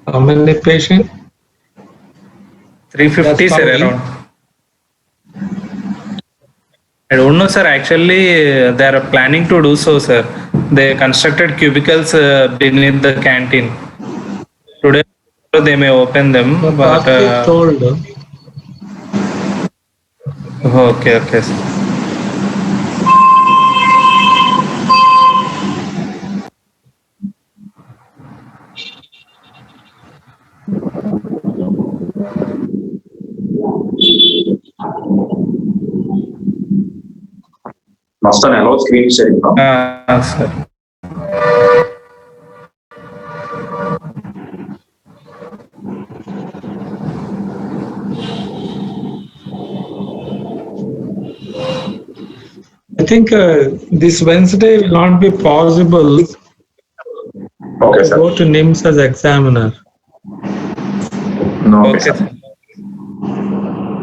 How many patients? 350, sir, around. I don't know, sir. Actually, they are planning to do so, sir. They constructed cubicles beneath the canteen. Today, they may open them, But but told. okay, okay, sir. Master allow screen sharing, no? Sir. I think this Wednesday will not be possible. Okay, sir. Go to NIMS as examiner. No, Okay, sir.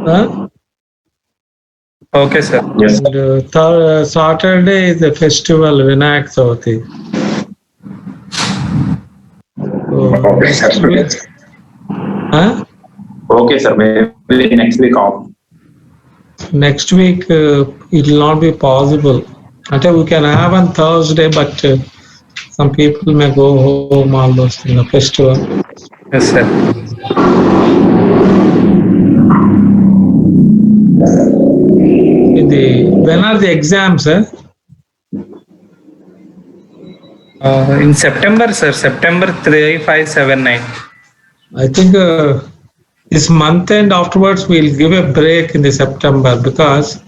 Huh? Okay, sir. Yes. And Saturday is the festival Vinayak Chavithi. Okay, sir. Huh? Okay, sir. Maybe next week off. Next week it will not be possible. Until we can have on Thursday, but some people may go home all those things, the festival. Yes, sir. When are the exams, sir? In September, sir. September 3579. I think this month end afterwards we'll give a break in the September because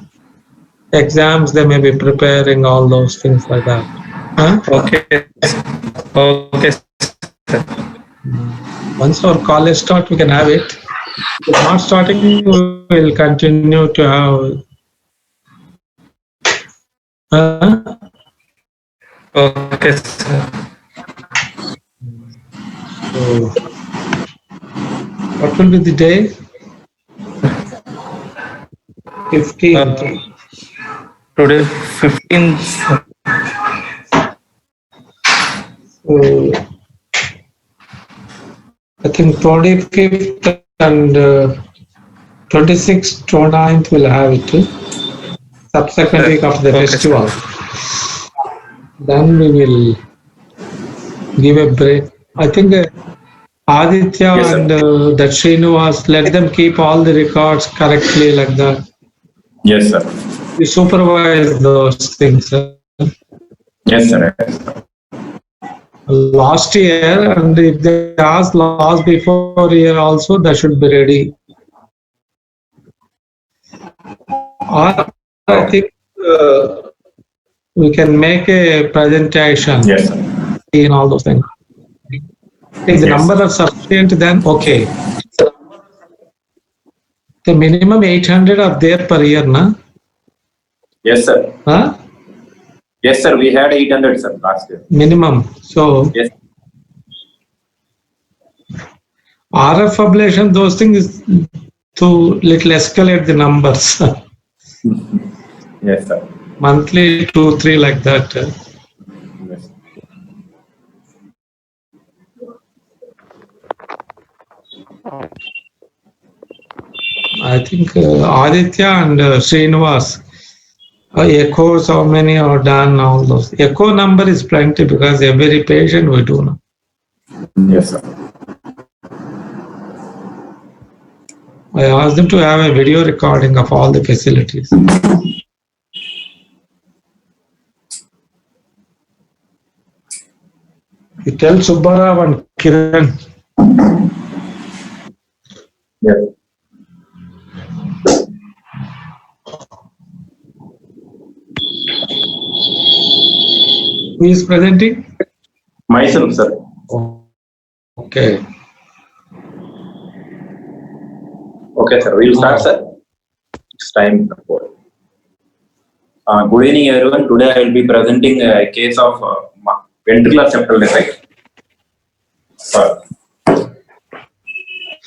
exams they may be preparing all those things like that. Huh? Okay. Okay, sir. Once our college start, we can have it. If not starting, we will continue to have. Okay, sir. So, what will be the day? 15th. Today, 15th. So, I think 25th and 26th, 29th will have it. Subsequent week of the festival. Then we will give a break. I think Aditya Yes, and that Srinivas, let them keep all the records correctly like that. Yes, sir. We supervise those things. Yes, sir. Last year, and if they ask last before year also, that should be ready. Or I think we can make a presentation Yes, sir. in all those things. If the number are sufficient, then okay. The minimum 800 are there per year, na? Yes, sir. Huh? Yes, sir. We had 800, sir, last year. Minimum. So Yes. RF ablation, those things to little escalate the numbers. Yes, sir. Monthly 2, 3 like that. Yes. I think Aditya and Srinivas, echoes, how many are done, all those. Echo number is plenty because every patient we do now. Yes, sir. I asked them to have a video recording of all the facilities. You tell Subbarao and Kiran. Yes. Who is presenting? Myself, sir. Okay. Okay, sir. We'll start, sir. It's time. Good evening, everyone. Today I will be presenting a case of ventricular septal defect.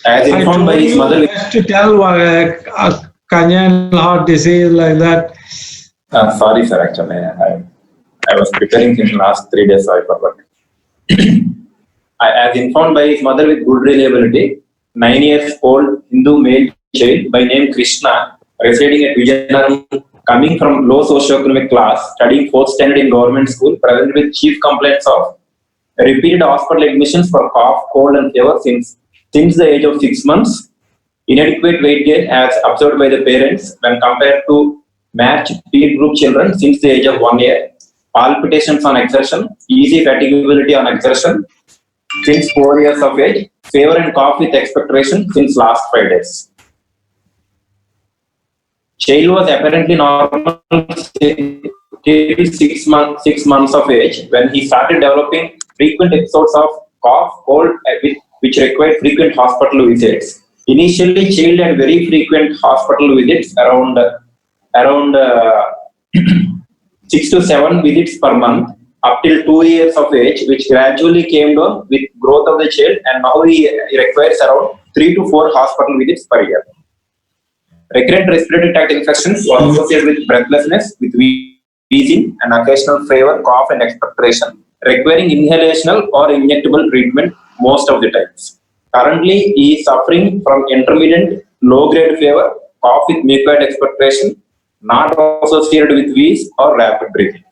As informed by his mother. Just to tell congenital heart disease like that. Sorry, sir. Actually, I was preparing in the last 3 days, so I forgot. as informed by his mother with good reliability, 9 years old Hindu male child by name Krishna, residing at Vijayanaram, coming from low socioeconomic class, studying 4th standard in government school, present with chief complaints of repeated hospital admissions for cough, cold, and fever since the age of 6 months, inadequate weight gain as observed by the parents when compared to matched peer group children since the age of 1 year, palpitations on exertion, easy fatigability on exertion since 4 years of age, fever and cough with expectoration since last 5 days. Child was apparently normal till 6 months of age when he started developing frequent episodes of cough, cold, which required frequent hospital visits. Initially, child had very frequent hospital visits around 6 to 7 visits per month up till 2 years of age, which gradually came down with growth of the child, and now he requires around 3 to 4 hospital visits per year. Recurrent respiratory tract infections were associated with breathlessness, with wheezing, and occasional fever, cough, and expectoration, requiring inhalational or injectable treatment most of the times. Currently, he is suffering from intermittent low-grade fever, cough with mucoid expectoration, not associated with wheeze or rapid breathing.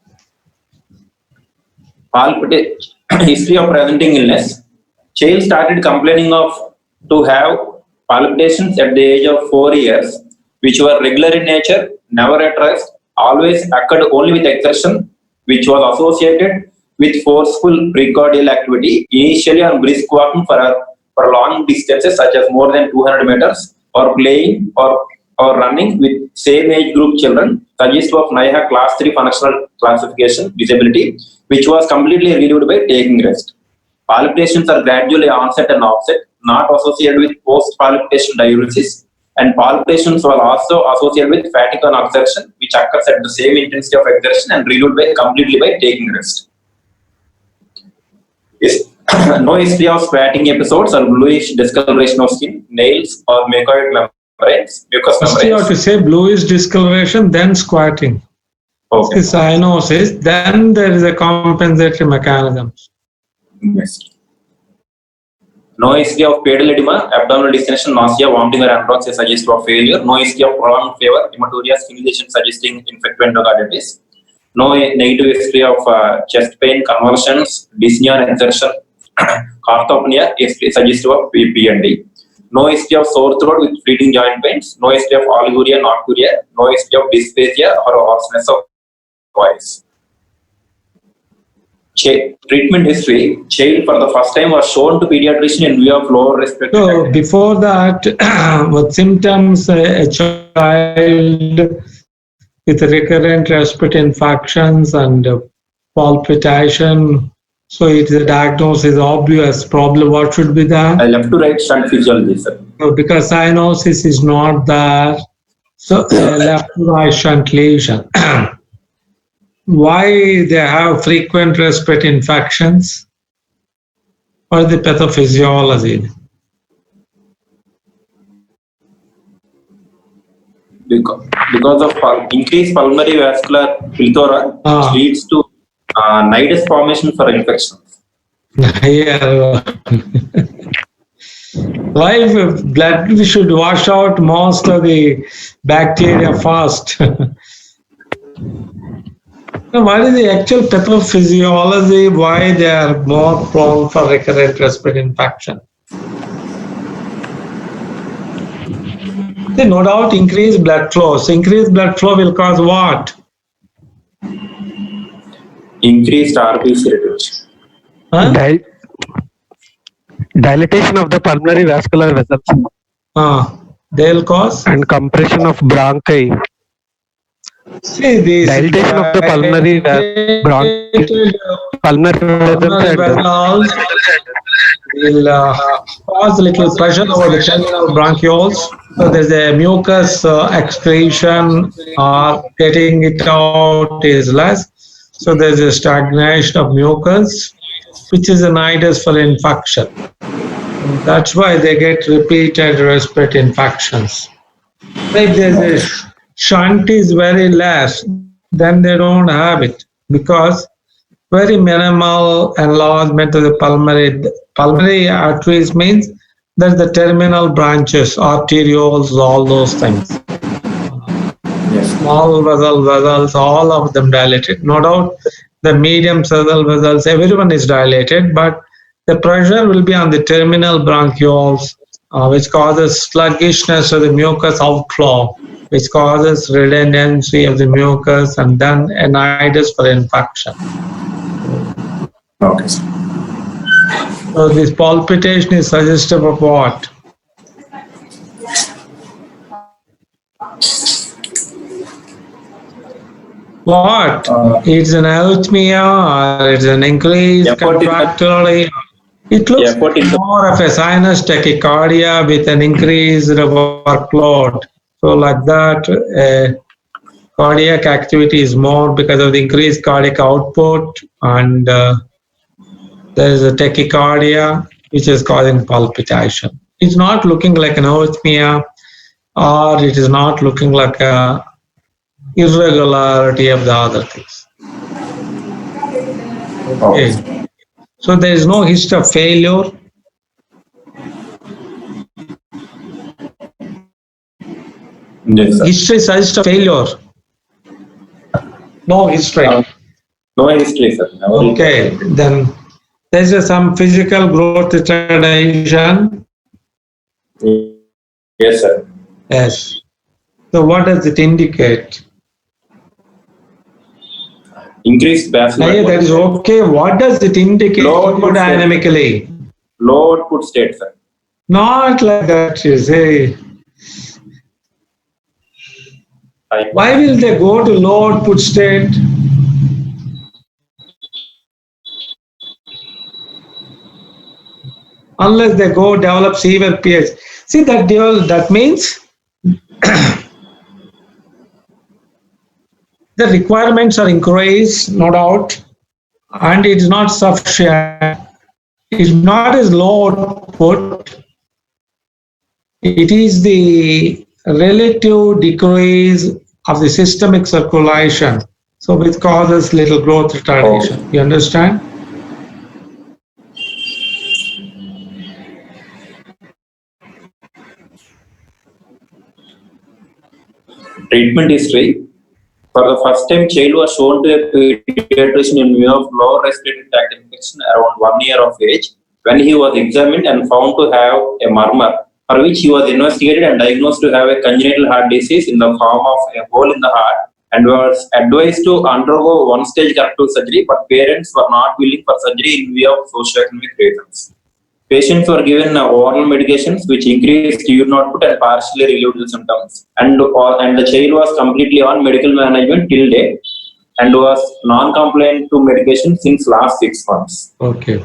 History of presenting illness. Child started complaining to have palpitations at the age of 4 years, which were regular in nature, never at rest, always occurred only with exertion, which was associated with forceful precordial activity, initially on brisk walking for long distances such as more than 200 meters, or playing or running with same age group children, suggestive of NIHA class 3 functional classification disability, which was completely relieved by taking rest. Palpitations are gradually onset and offset, not associated with post-palpitation diuresis, and palpitations were also associated with fatigue on exertion, which occurs at the same intensity of exertion and relieved completely by taking rest. Yes. No history of spatting episodes or bluish discoloration of skin, nails, or mucoid membranes. First you have to say bluish discoloration, then squatting. Okay. Cyanosis, then there is a compensatory mechanism. Yes. No history of pedal edema, abdominal distension, nausea, vomiting, or anorexia suggestive of failure. No history of prolonged fever, hematuria, skin lesion suggesting infective endocarditis. No negative history of chest pain, convulsions, dyspnea or exertion, carthopnea, suggestive of PND. No history of sore throat with fleeting joint pains. No history of oliguria, nocturia. No history of dysphagia or hoarseness of voice. Treatment history. Child for the first time was shown to pediatrician in view of lower respiratory. So before that, what symptoms a child with recurrent respiratory infections and palpitation. So it's a diagnosis obvious. Probably what should be that? Left to right shunt physiology, sir. So because cyanosis is not there, so left to right shunt lesion. Why they have frequent respiratory infections? What is the pathophysiology? Because of increased pulmonary vascular plethora, which leads to nidus formation for infections. Yeah. Why blood we should wash out most of the bacteria first? What is the actual pathophysiology? Why they are more prone for recurrent respiratory infection? No doubt increased blood flow. So increased blood flow will cause what? Increased RBC reduction. Huh? Dilatation of the pulmonary vascular vessels. They'll cause? And compression of bronchi. See, this dilatation of the pulmonary vessels will cause little pressure over the terminal bronchioles. So there's a mucus excretion or getting it out is less. So there's a stagnation of mucus, which is a nidus for infection. That's why they get repeated respiratory infections. If there's a shunt is very less, then they don't have it, because very minimal enlargement of the pulmonary. Pulmonary arteries means that the terminal branches, arterioles, all those things. Yes. Small vessels, all of them dilated. No doubt, the medium sized vessels, everyone is dilated, but the pressure will be on the terminal bronchioles, which causes sluggishness of the mucus outflow, which causes redundancy of the mucus and then a nidus for infection. Okay. So this palpitation is suggestive of what? What? It's an arrhythmia or it's an increased contractility. It looks more of a sinus tachycardia with an increased workload. So like that, cardiac activity is more because of the increased cardiac output, and there is a tachycardia which is causing palpitation. It's not looking like an arrhythmia, or it is not looking like a irregularity of the other things. Okay. So there is no history of failure. Yes, sir. History suggests a failure. No history. No history, sir. Okay, then there is some physical growth retardation. Yes, sir. Yes. So what does it indicate? Increased vascular. Yeah, that is okay. What does it indicate hemodynamically? Low output state, sir. Not like that, you say. Why will they go to low output state? Unless they go develop severe pH. See that means the requirements are increased, no doubt, and it is not sufficient. It is not as low output. It is the relative decrease of the systemic circulation, so which causes little growth retardation. You understand? Treatment history. For the first time, child was shown to a pediatrician in view of lower respiratory tract infection around 1 year of age, when he was examined and found to have a murmur, for which he was investigated and diagnosed to have a congenital heart disease in the form of a hole in the heart, and was advised to undergo one-stage corrective surgery, but parents were not willing for surgery in view of socioeconomic reasons. Patients were given oral medications which increased urine output and partially relieved the symptoms, and the child was completely on medical management till date and was non-compliant to medication since last 6 months. Okay.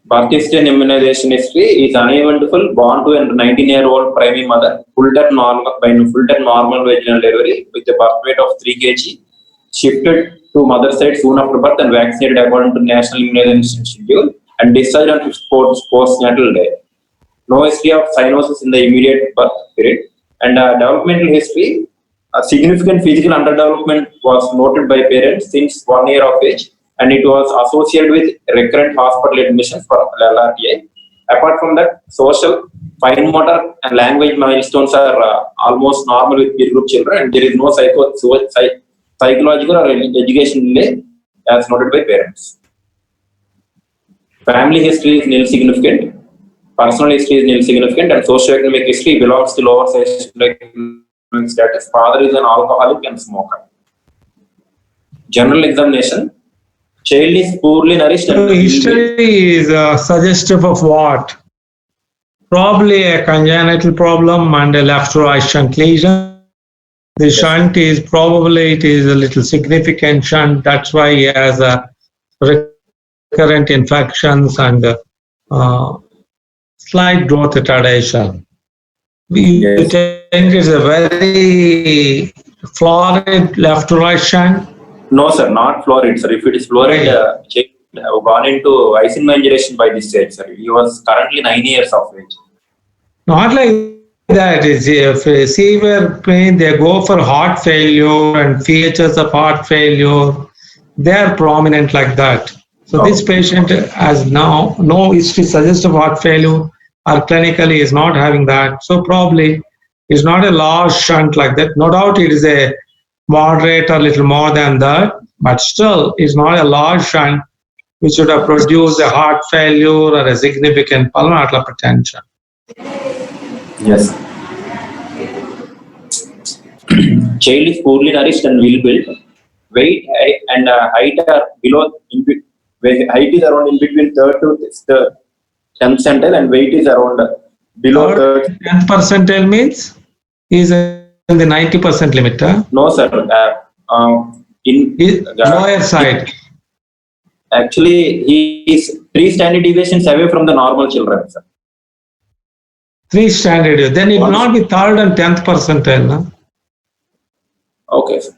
Birth history and immunization history is uneventful, born to a 19-year-old primary mother, full-term normal vaginal delivery with a birth weight of 3 kg, shifted to mother's side soon after birth and vaccinated according to National Immunization Schedule, and discharged on postnatal day. No history of cyanosis in the immediate birth period. And developmental history, a significant physical underdevelopment was noted by parents since 1 year of age, and it was associated with recurrent hospital admissions for LRTA. Apart from that, social, fine motor, and language milestones are almost normal with peer group children, and there is no psychological or education delay as noted by parents. Family history is nil significant, personal history is nil significant, and socioeconomic history belongs to lower socioeconomic status. Father is an alcoholic and smoker. General examination. Child is poorly nourished. So history is suggestive of what? Probably a congenital problem and a left to right shunt lesion. The shunt is probably it is a little significant shunt. That's why he has a recurrent infections and slight growth retardation. You think it's a very florid left to right shunt? No, sir, not florid, sir. If it is florid, child have gone into icing maturation by this stage, sir. He was currently 9 years of age. Not like that. If severe pain, they go for heart failure and features of heart failure. they are prominent like that. So this patient has now no history suggestive heart failure or clinically is not having that. So probably it's not a large shunt like that. No doubt it is a moderate or little more than that, but still it's not a large shunt which should have produced a heart failure or a significant pulmonary arterial hypertension. Yes. Child is poorly nourished and well built. Weight and height are below. Height is around in between third to the 10th percentile, and weight is around below third. 10th percentile means is in the 90% limit. Huh? No, sir. In lower side. Actually, he is 3 standard deviations away from the normal children, sir. 3 standard. Then it will not be 3rd and 10th percentile. No? Okay, sir.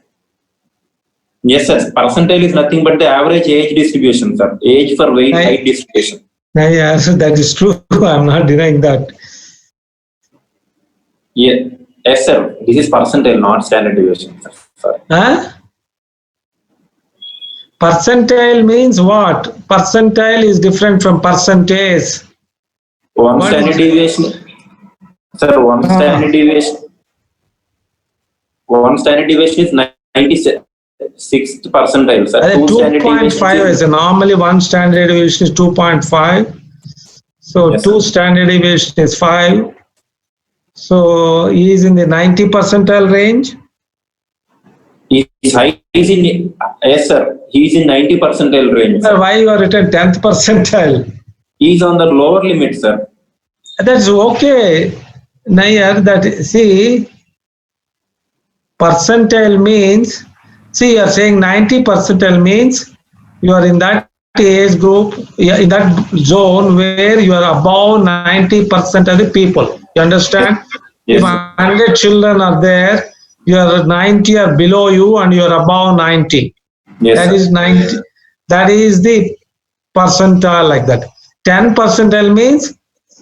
Yes, sir. Percentile is nothing but the average age distribution, sir. Age for weight, height distribution. Yeah, so that is true. I'm not denying that. Yeah. Yes, sir. This is percentile, not standard deviation, sir. Sorry. Huh? Percentile means what? Percentile is different from percentage. One standard deviation. Sir, one standard deviation. One standard deviation is 96th percentile, sir. 2.5 is normally one standard deviation is 2.5. So yes, 2 standard deviation is 5. So he is in the 90 percentile range. His height is in, yes, sir. He is in 90 percentile range. Sir, why you are written 10th percentile? He is on the lower limit, sir. That's okay. Nair, that see, percentile means, see, you are saying 90 percentile means you are in that age group, in that zone where you are above 90% of the people. You understand? Yes, if 100 children are there, you are 90 or below you and you are above 90. Yes, that is 90. That is the percentile like that. 10 percentile means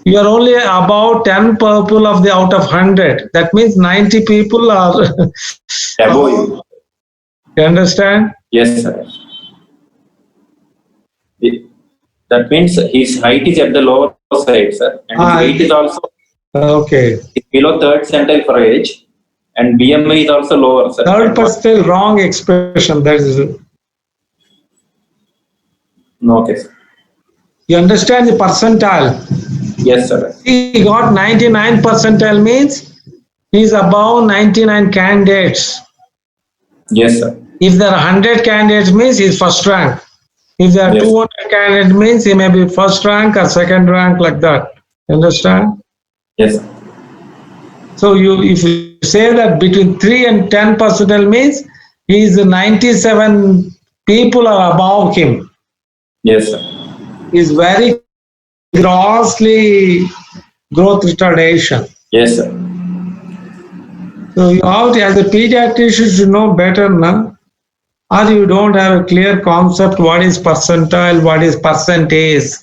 you are only about 10 people of the out of 100. That means 90 people are above you. You understand? Yes, sir. That means his height is at the lower side, sir, and his weight is also below 3rd percentile for age, and BMI is also lower, sir. 3rd percentile, wrong expression. That is. No, okay, sir. You understand the percentile? Yes, sir. He got 99 percentile means he is above 99 candidates. Yes, sir. If there are 100 candidates means he is first rank. If there are 200 candidates means he may be first rank or second rank like that. Understand? Yes, sir. So if you say that between 3 and 10 percentile means he is 97 people are above him. Yes, sir. He is very grossly growth retardation. Yes, sir. So you have to, as a pediatrician, you should know better now. Or you don't have a clear concept what is percentile, what is percentage.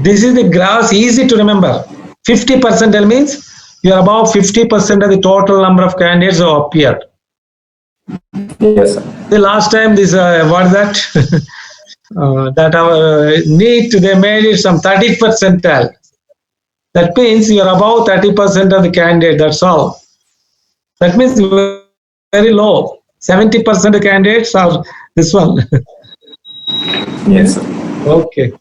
This is the graphs, easy to remember. 50 percentile means you are above 50% of the total number of candidates who appeared. Yes, sir. The last time this, what is that? That our NEET, they made it some 30 percentile. That means you are above 30% of the candidate, that's all. That means you are very low. 70% of candidates are this one. Yes, sir. Okay.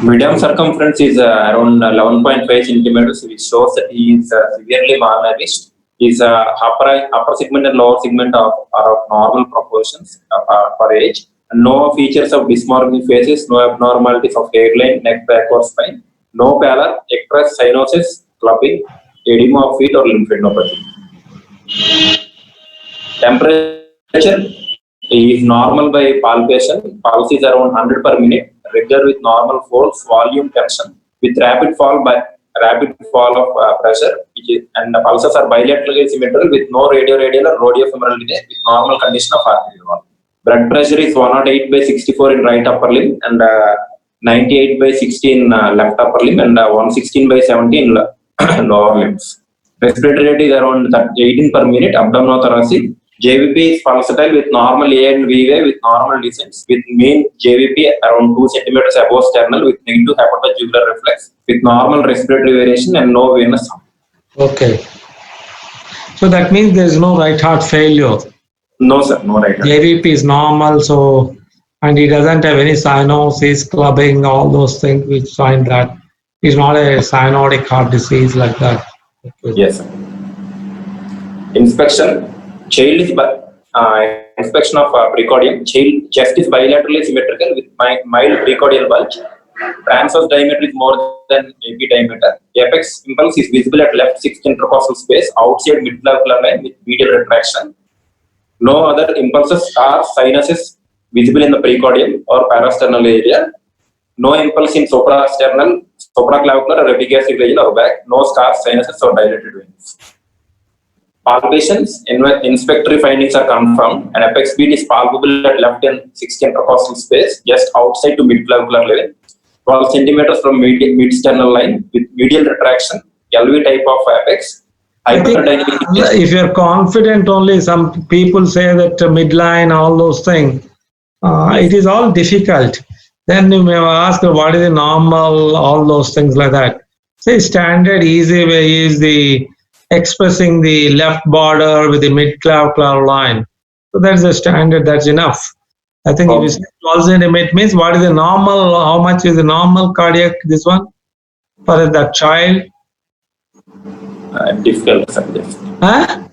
Medium circumference is around 11.5 centimeters, which shows that he is severely malnourished. His upper segment and lower segment are of normal proportions for age. And no features of dysmorphic faces, no abnormalities of hairline, neck, back, or spine, no pallor, ectras, cyanosis, clubbing, edema of feet, or lymphadenopathy. Temperature is normal by palpation. Pulse is around 100 per minute, regular with normal force, volume, tension, with rapid fall of pressure, and the pulses are bilaterally symmetrical with no radial or radiofemoral delay, with normal condition of arterial wall. Blood pressure is 108/64 in right upper limb and 98/60 in left upper limb and 116/70 in lower limbs. Respiratory rate is around 18 per minute, abdominothoracic. JVP is pulsatile with normal A and V wave with normal descents, with mean JVP around 2 centimeters above sternal with negative hepatojugular reflex, with normal respiratory variation and no venous sound. Okay. So that means there is no right heart failure. No, sir, no right heart. JVP is normal, so, and he doesn't have any cyanosis, clubbing, all those things which sign that he's not a cyanotic heart disease like that. Okay. Yes, sir. Inspection. Child is inspection of precordium. Child chest is bilaterally symmetrical with mild precordial bulge. Transverse diameter is more than AP diameter. Apex impulse is visible at left 6th intercostal space outside midclavicular line with medial retraction. No other impulses or sinuses visible in the precordium or parasternal area. No impulse in suprasternal, supraclavicular or epigastric region or back. No scars, sinuses or dilated veins. Palpations, inspectory findings are confirmed. An apex beat is palpable at left and 6th intercostal space, just outside to midclavicular level, 12 centimeters from mid-sternal line with medial retraction, LV type of apex. If you're confident only, some people say that midline, all those things, it is all difficult. Then you may ask what is the normal, all those things like that. Say standard easy way is the expressing the left border with the midclavicular line. So that's the standard, that's enough. I think if you say 12 centimeters means what is the normal, how much is the normal cardiac, this one, for that child? Difficult to suggest. Huh?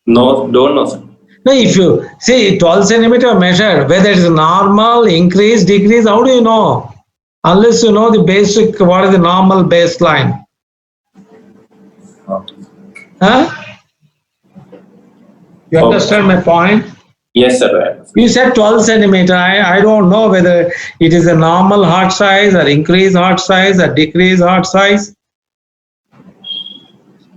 No, don't know, sir. No, if you see 12 centimeter measured, whether it is normal, increase, decrease, how do you know? Unless you know the basic, what is the normal baseline? Huh? You understand my point? Yes, sir. You said 12 centimeter. I don't know whether it is a normal heart size or increased heart size or decreased heart size.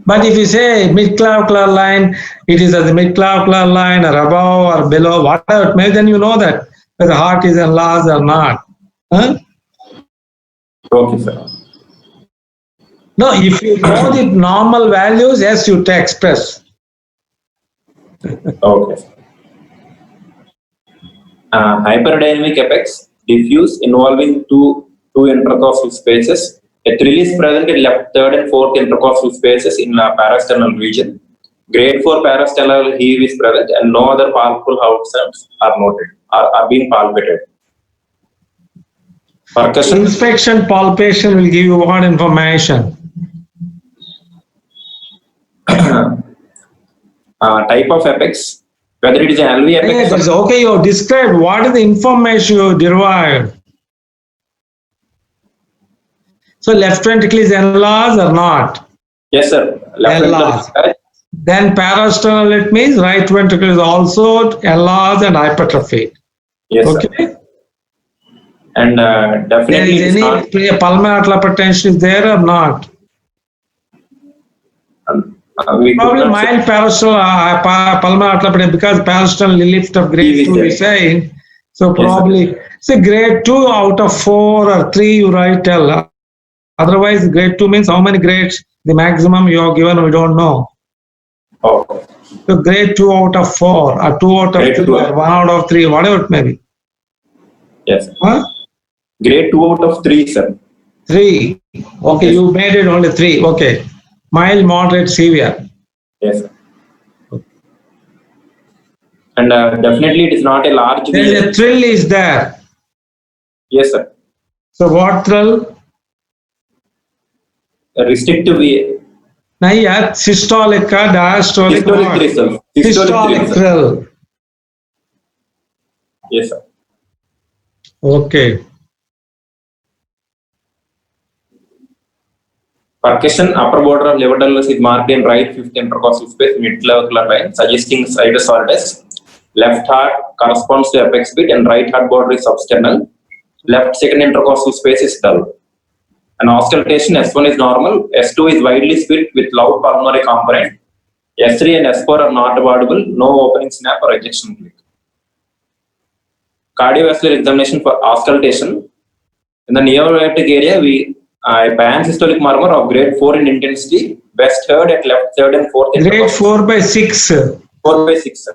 But if you say midclavicular line, it is at the midclavicular line or above or below, whatever it may, then you know that whether the heart is enlarged or not. Huh? Okay, sir. No, if you know the normal values, yes, you express. Okay. Hyperdynamic apex, diffuse, involving two intercostal spaces. A thrill is present in left, third, and fourth intercostal spaces in the parasternal region. Grade 4 parasternal heave is present, and no other palpable outcomes are noted, are being palpated. Percussion. Inspection palpation will give you what information? Type of apex, whether it is an LV apex. Yes, okay, you described what is the information you derived. So left ventricle is enlarged or not? Yes, sir. Left enlarged. ventricle. Then parasternal, it means right ventricle is also enlarged and hypertrophied. Yes, okay. Sir. And definitely, there is any pulmonary arterial hypertension is there or not? Probably mild pulmonary arterial hypertension because parasternal lift of grade 2 is saying. So probably, say grade 2 out of 4 or 3 you write tell. Otherwise, grade 2 means how many grades? The maximum you are given, we don't know. Oh. So grade 2 out of 4 or 2 out of 3 or 1 out of 3, whatever it may be. Yes. Huh? Grade 2 out of 3, sir. 3. Okay, yes. You made it only 3. Okay. Mild, moderate, severe. Yes, sir. And definitely it is not a large. There is a thrill is there. Yes, sir. So what thrill? A restrictive VA. Naya, systolic, diastolic. Systolic thrill. Yes, sir. Okay. Percussion, upper border of levadoulus is marked in right 5th intercostal space, midclavicular line, suggesting sinusitis. Left heart corresponds to apex beat and right heart border is substernal. Left 2nd intercostal space is dull. An auscultation, S1 is normal, S2 is widely split with loud pulmonary component. S3 and S4 are not audible, no opening snap or ejection click. Cardiovascular examination for auscultation. In the neoaortic area, we A pansystolic murmur of grade 4 in intensity, best heard at left third and fourth Grade intercostal. 4/6. 4/6.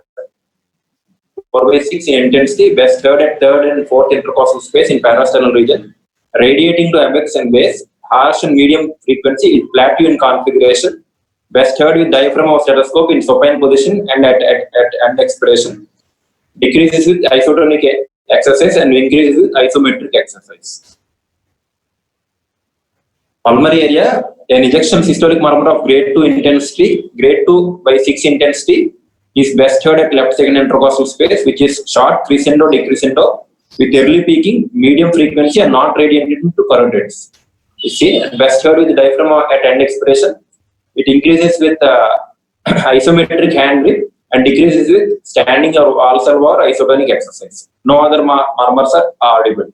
4/6 in intensity, best heard at third and fourth intercostal space in parasternal region, radiating to apex and base, harsh and medium frequency, plateau in configuration, best heard with diaphragm of stethoscope in supine position and at end expiration, decreases with isotonic exercise and increases with isometric exercise. Pulmonary area, an ejection systolic murmur of grade 2 intensity, grade 2/6 intensity, is best heard at left second intercostal space, which is short, crescendo, decrescendo, with early peaking, medium frequency, and not radiated into carotids. You see, best heard with diaphragm at end expiration. It increases with isometric hand grip and decreases with standing or valsalva or isotonic exercise. No other murmurs are audible.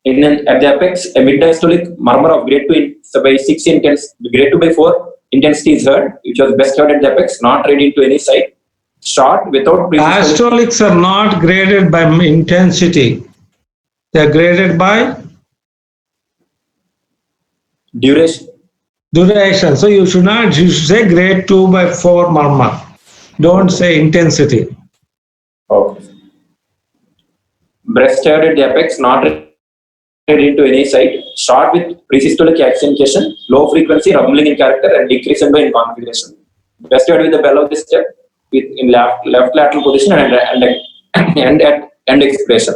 At the apex, a mid-diastolic murmur of grade 2/6 intensity, grade 2/4 intensity is heard, which was best heard at the apex, not radiating to any side. Short, without Diastolics are not graded by intensity. They are graded by duration. Duration. So you should say grade 2/4 murmur. Don't say intensity. Okay. Breast heard at the apex, not into any side, short with presystolic accentuation, low frequency, rumbling in character, and decrescendo in configuration. Breast heard with the bell of the step, with in left lateral position and at end expiration.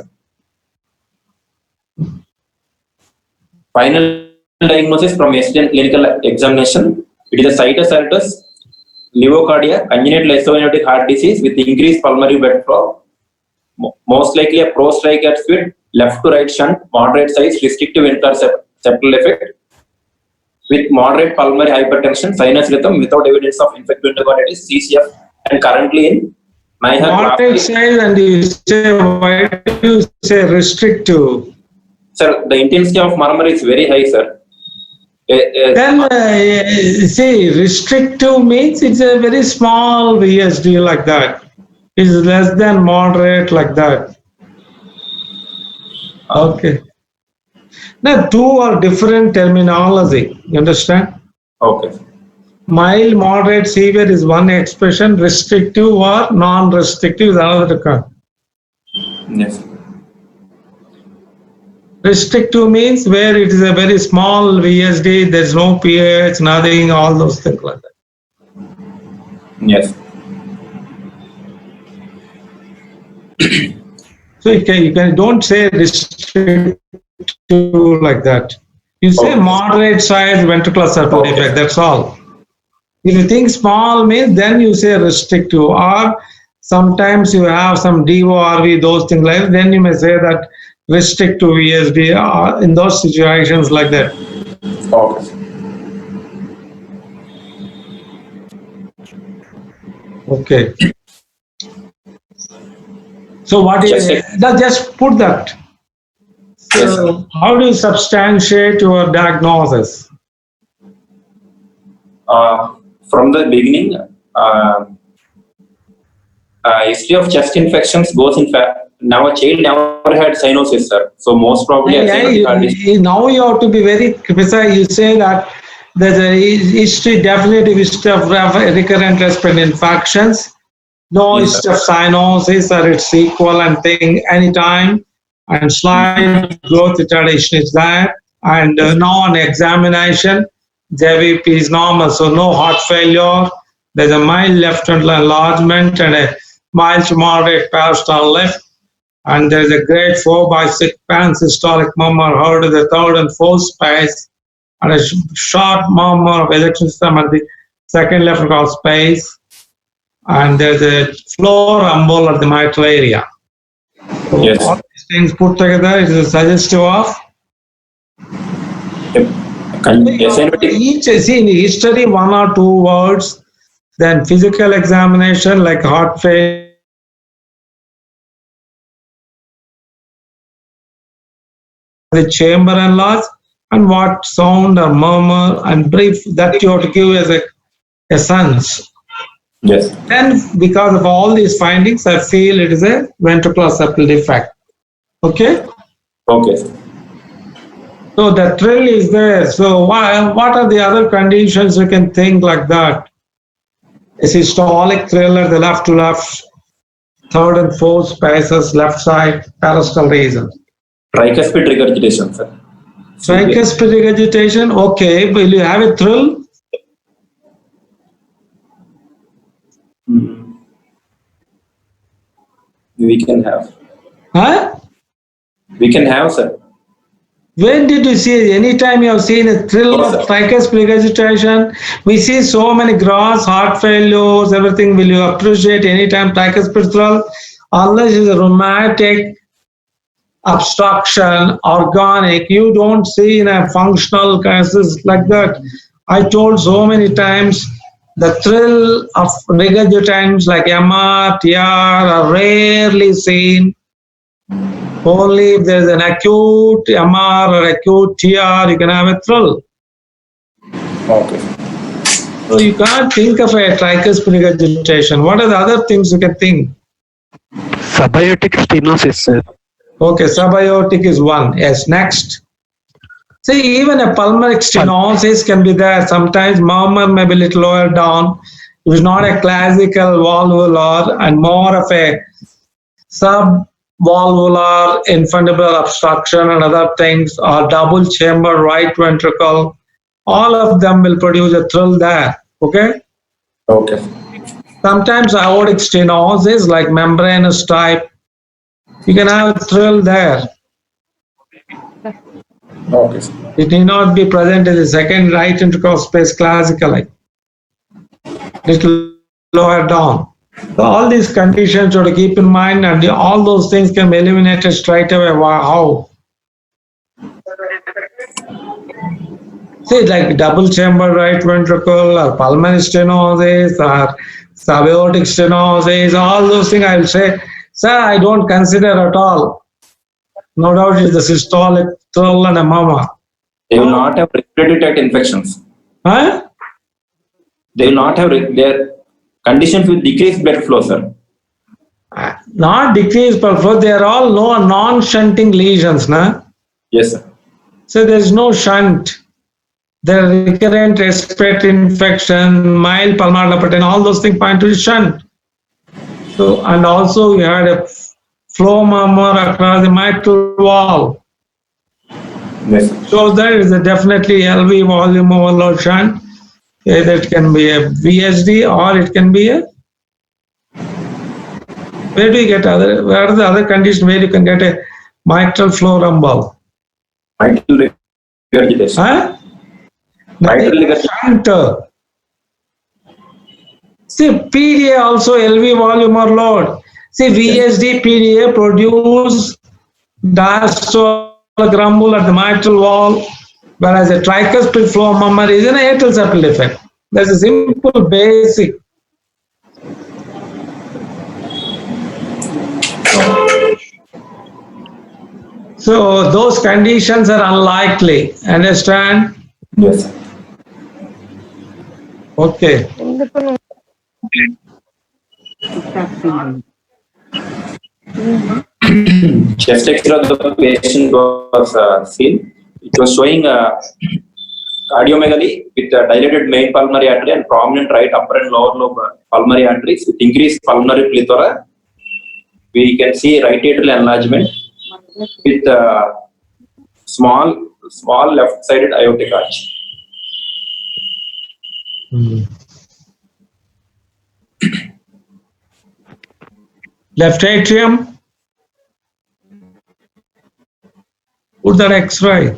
Final diagnosis from ST clinical examination: it is a situs altus, levocardia, congenital isovenutic heart disease with increased pulmonary blood flow, most likely a prostriate fluid, left to right shunt, moderate size, restrictive interseptal effect, with moderate pulmonary hypertension, sinus rhythm without evidence of infective endocarditis, CCF, and currently in moderate size, and you say, why do you say restrictive? Sir, the intensity of murmur is very high, sir. Then see, restrictive means it's a very small VSD like that. It's less than moderate like that. Okay. Now, two are different terminology. You understand? Okay. Mild, moderate, severe is one expression. Restrictive or non-restrictive is another term. Yes. Restrictive means where it is a very small VSD, there's no pH, nothing, all those things like that. Yes. So you can don't say restrictive like that. You say moderate size ventricular septal defect, that's all. If you think small means, then you say restrictive, or sometimes you have some DORV, those things like that, then you may say that restrictive VSD in those situations like that. Okay. So what is just put that. So how do you substantiate your diagnosis? From the beginning, history of chest infections goes in fact. Now a child never had cyanosis, sir. So most probably now you have to be very precise. You say that there's a history, definitive history of recurrent respiratory infections. No history of cyanosis or its equivalent thing anytime, and slight growth retardation is there. And now on examination, JVP is normal, so no heart failure. There's a mild left ventricular enlargement and a mild to moderate parasternal lift. And there's a grade 4/6 pansystolic murmur heard in the third and fourth space, and a short murmur of ejection system at the second left ventricular space. And there's a floor rumble at the mitral area. So yes. All these things put together is suggestive of each. See, in history, one or two words, then physical examination like heart failure, the chamber enlarged, and what sound or murmur and brief that you have to give as a sense. Yes. Then, because of all these findings, I feel it is a ventricular septal defect. Okay? Okay, sir. So the trill is there. So what are the other conditions you can think like that? A systolic trill at the left to left, third and fourth spaces, left side, parastral region. Tricuspid regurgitation, sir. Tricuspid regurgitation, okay. Will you have a trill? We can have. Huh? We can have, sir. When did you see? Anytime you have seen a trill Yes, of sir. tricuspid regurgitation, we see so many gross heart failures, everything. Will you appreciate anytime tricuspid trill? Unless it's a rheumatic obstruction, organic, you don't see in a functional cases like that. I told so many times the thrill of regurgitants like MR, TR are rarely seen. Only if there's an acute MR or acute TR, you can have a thrill. Okay. So you can't think of a tricuspid regurgitation. What are the other things you can think? Subaortic stenosis, sir. Okay, subaortic is one. Yes, next. See, even a pulmonary stenosis can be there. Sometimes murmur may be a little lower down. It is not a classical valvular and more of a subvalvular infundibular obstruction and other things, or double chamber right ventricle. All of them will produce a thrill there. Okay. Okay. Sometimes aortic stenosis, like membranous type, you can have a thrill there. Okay, sir. It need not be present in the second right ventricle space classically. Little lower down. So all these conditions you have to keep in mind, and all those things can be eliminated straight away. How? See, like double chamber right ventricle or pulmonary stenosis or subaortic stenosis, all those things I will say, sir, I don't consider at all. No doubt it's the systolic thrill and a murmur. They will not have respiratory tract infections. Huh? They will not have their conditions with decreased blood flow, sir. Not decreased blood flow, they are all non-shunting lesions. Nah? Yes, sir. So there is no shunt. There are recurrent respiratory infection, mild pulmonary hypertension, all those things point to the shunt. So, and also you had a flow murmur across the mitral wall. Yes, sir. So there is a definitely LV volume overload shunt. Either it can be a VSD or it can be a. Where do you get other? Where are the other conditions where you can get a mitral flow rumble? Mitral regurgitation. Huh? Mitral regurgitation. Shunt. See, PDA also LV volume overload. See, VSD PDA produce diastolic rumble at the mitral wall, whereas a tricuspid flow murmur is an atrial septal defect. That's a simple basic. So those conditions are unlikely. Understand? Yes, sir. Okay. Chest X-ray of the patient was seen. It was showing cardiomegaly with dilated main pulmonary artery and prominent right upper and lower lobe pulmonary arteries with increased pulmonary plethora. We can see right atrial enlargement with small left-sided aortic arch. Left atrium. Put that X-ray.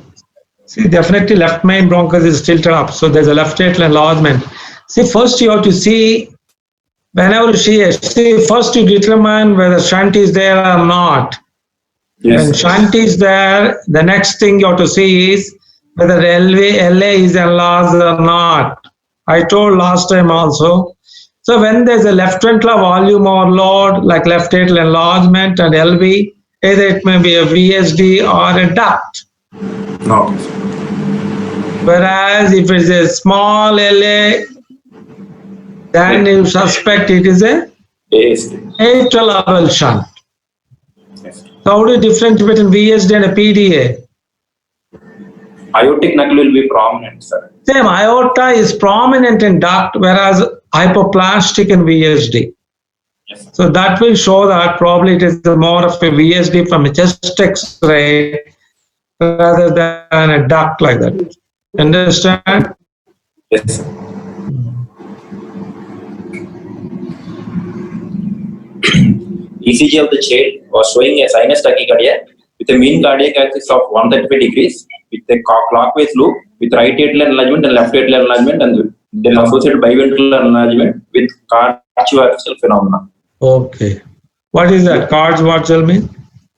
See, definitely left main bronchus is tilted up. So there's a left atrial enlargement. See, first you have to see, whenever you see, first you determine whether shunt is there or not. Yes, When sir. shunt is there, the next thing you have to see is whether LA is enlarged or not. I told last time also. So when there's a left ventricular volume overload, like left atrial enlargement and LV, either it may be a VSD or a duct. No. Whereas if it's a small LA, then you suspect it is a ASD. atrial level shunt. Yes. So how do you differentiate between VSD and a PDA? Aortic knuckle will be prominent, sir. Same, aorta is prominent in duct, whereas hypoplastic in VSD. Yes, sir. So that will show that probably it is more of a VSD from a chest X-ray rather than a duct like that. Understand? Yes, sir. ECG of the child was showing a sinus tachycardia with a mean cardiac axis of 135 degrees with a clockwise loop with right atrial enlargement and left atrial enlargement and then associated biventricular enlargement with cardioaxial phenomena. Okay. What is that? Cards, what shall mean?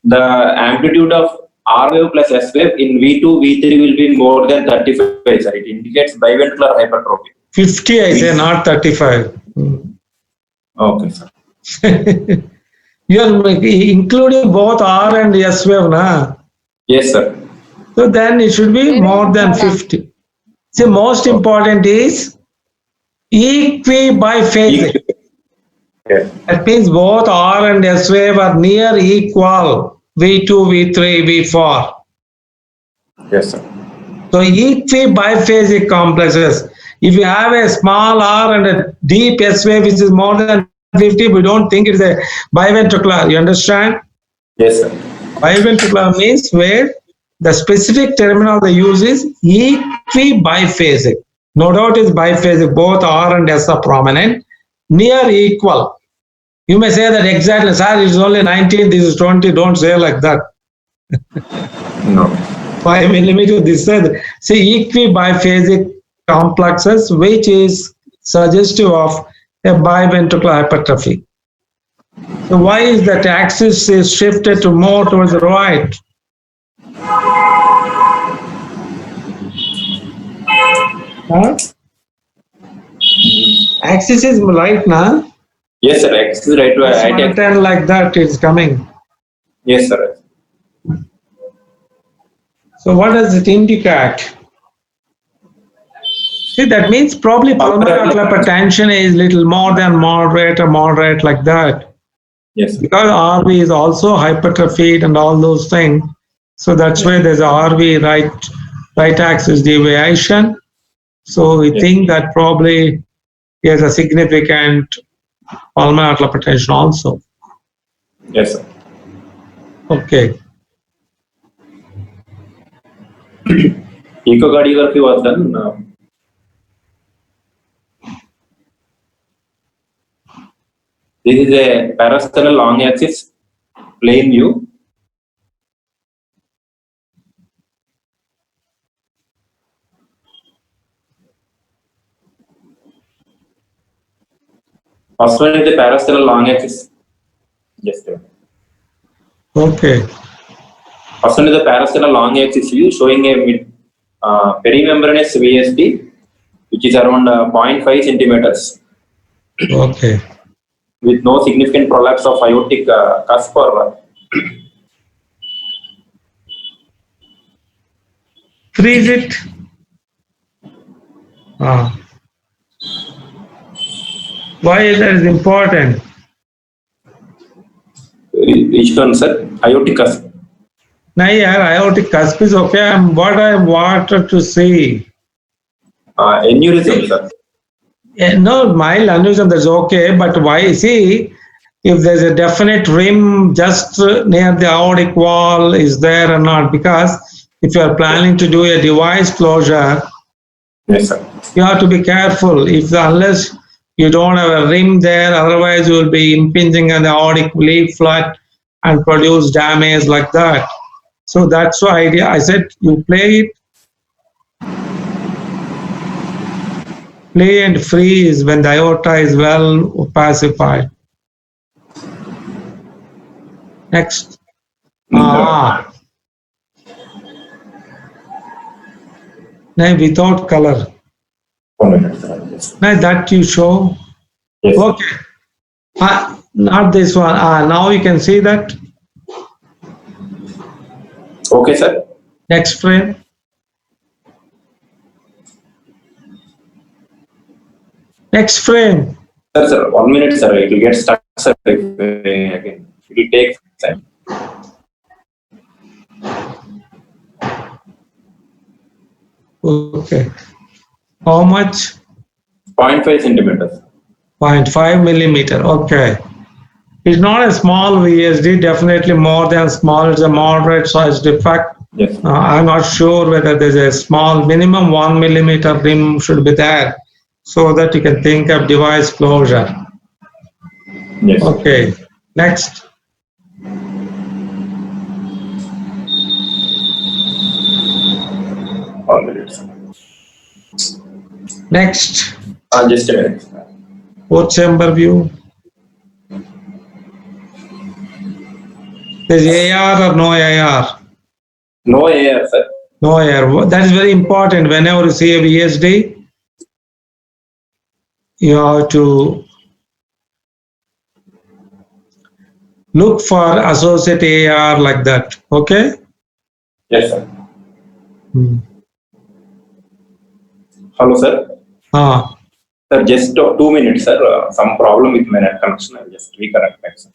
The amplitude of R wave plus S wave in V2, V3 will be more than 35, sir. It indicates biventricular hypertrophy. 50, I say, not 35. Okay, sir. You are including both R and S wave, na? Yes, sir. So then it should be more than 50. See, most important is equibiphasic. Yes. That means both R and S wave are near equal, V2, V3, V4. Yes, sir. So equibiphasic complexes. If you have a small R and a deep S wave which is more than 50, we don't think it's a biventricular. You understand? Yes, sir. Biventricular means where the specific terminal they use is equibiphasic. No doubt it's biphasic. Both R and S are prominent, near equal. You may say that exactly, sir, it's only 19, this is 20. Don't say like that. No. 5 millimeter, this said. See, equibiphasic complexes, which is suggestive of a biventricular hypertrophy. So why is that axis is shifted to more towards the right? Huh? Axis is right now. Yes, sir. X is right to right. 110 like that is coming. Yes, sir. So what does it indicate? See, that means probably pulmonary arterial hypertension is little more than moderate or moderate like that. Yes. Because RV is also hypertrophied and all those things. So that's why there's a RV right axis deviation. So we think that probably is a significant pulmonary arterial hypertension also. Yes, sir. Okay. Echocardiography was done. This is a parasternal long axis plane view. First one is the parasternal long axis. Yes, sir. Okay. First one is the parasternal long axis view showing a perimembranous VSD, which is around 0.5 centimeters, Okay. with no significant prolapse of aortic cusp or Freeze it. Why is that important? which one, sir? Aortic cusp. Now, yeah, aortic cusp is okay. What I wanted to see. Aneurysm, sir. No, mild aneurysm, that's okay. But why? See, if there's a definite rim just near the aortic wall, is there or not? Because if you are planning to do a device closure, Yes, sir. you have to be careful. Unless you don't have a rim there, otherwise you will be impinging on the aortic leaflet and produce damage like that. So that's the idea. I said you play it. Play and freeze when the aorta is well pacified. Next. Now without color. 1 minute, sir. Yes. Now that you show. Yes. Okay. Not this one. Now you can see that. Okay, sir. Next frame. Next frame. Sir, 1 minute, sir. It will get stuck, sir. Again, it will take time. Okay. How much? 0.5 centimeters. 0.5 millimeter. Okay. It's not a small VSD, definitely more than small. It's a moderate size defect. Yes. I'm not sure whether there's a small minimum 1 millimeter rim should be there so that you can think of device closure. Yes. Okay. Next. Next. Just a minute. Port chamber view. There's AR or no AR? No air, sir. No AR. That is very important. Whenever you see a VSD, you have to look for associate AR like that. Okay? Yes, sir. Hmm. Hello, sir. Sir, just 2 minutes, sir. Some problem with my net connection. I'll just reconnect back, sir.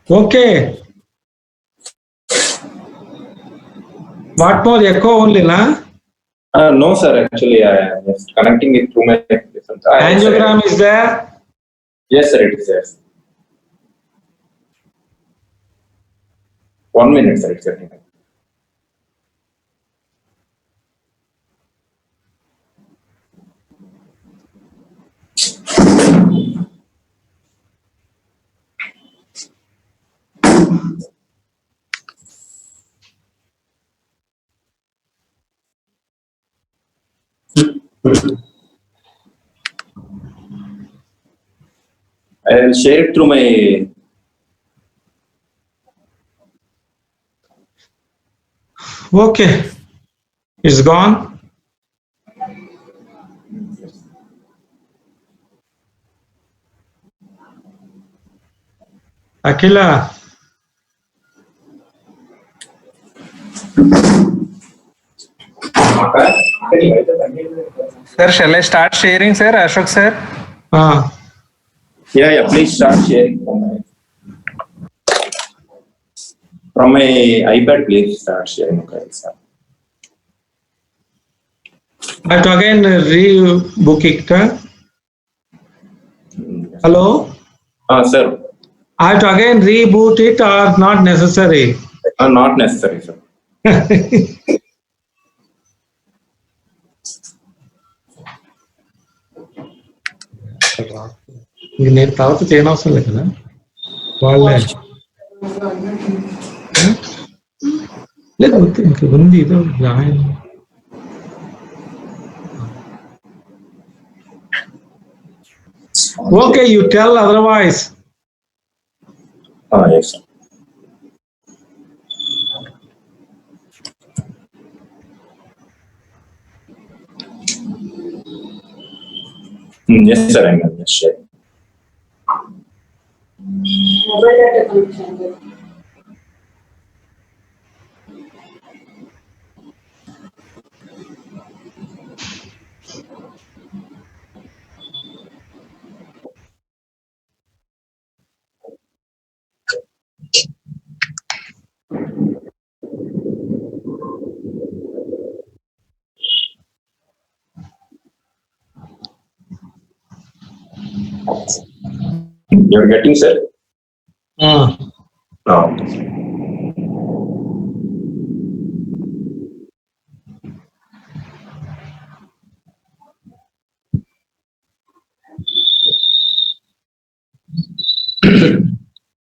Okay. What more echo only, na? No, sir. Actually, I am just connecting it through my different. Angiogram is there? Yes, sir. It is there. 1 minute, sir. It's getting. I will share it through my. Okay. It's gone. Akila. Sir, shall I start sharing, sir? Ashok, sir? Yeah. Please start sharing from my iPad. Please start sharing. Okay, sir. I have to again rebook it. Hello? Sir. I have to again reboot it or not necessary? Not necessary, sir. నేను తర్వాత చేయనవసరం లేదు కదా వాళ్ళే లేదు ఇంక ఉంది ఇదో ఆయన okay you tell otherwise Yes, sir. Yes, sir. I'm just sharing. Mobile data connection. You're getting, sir? No.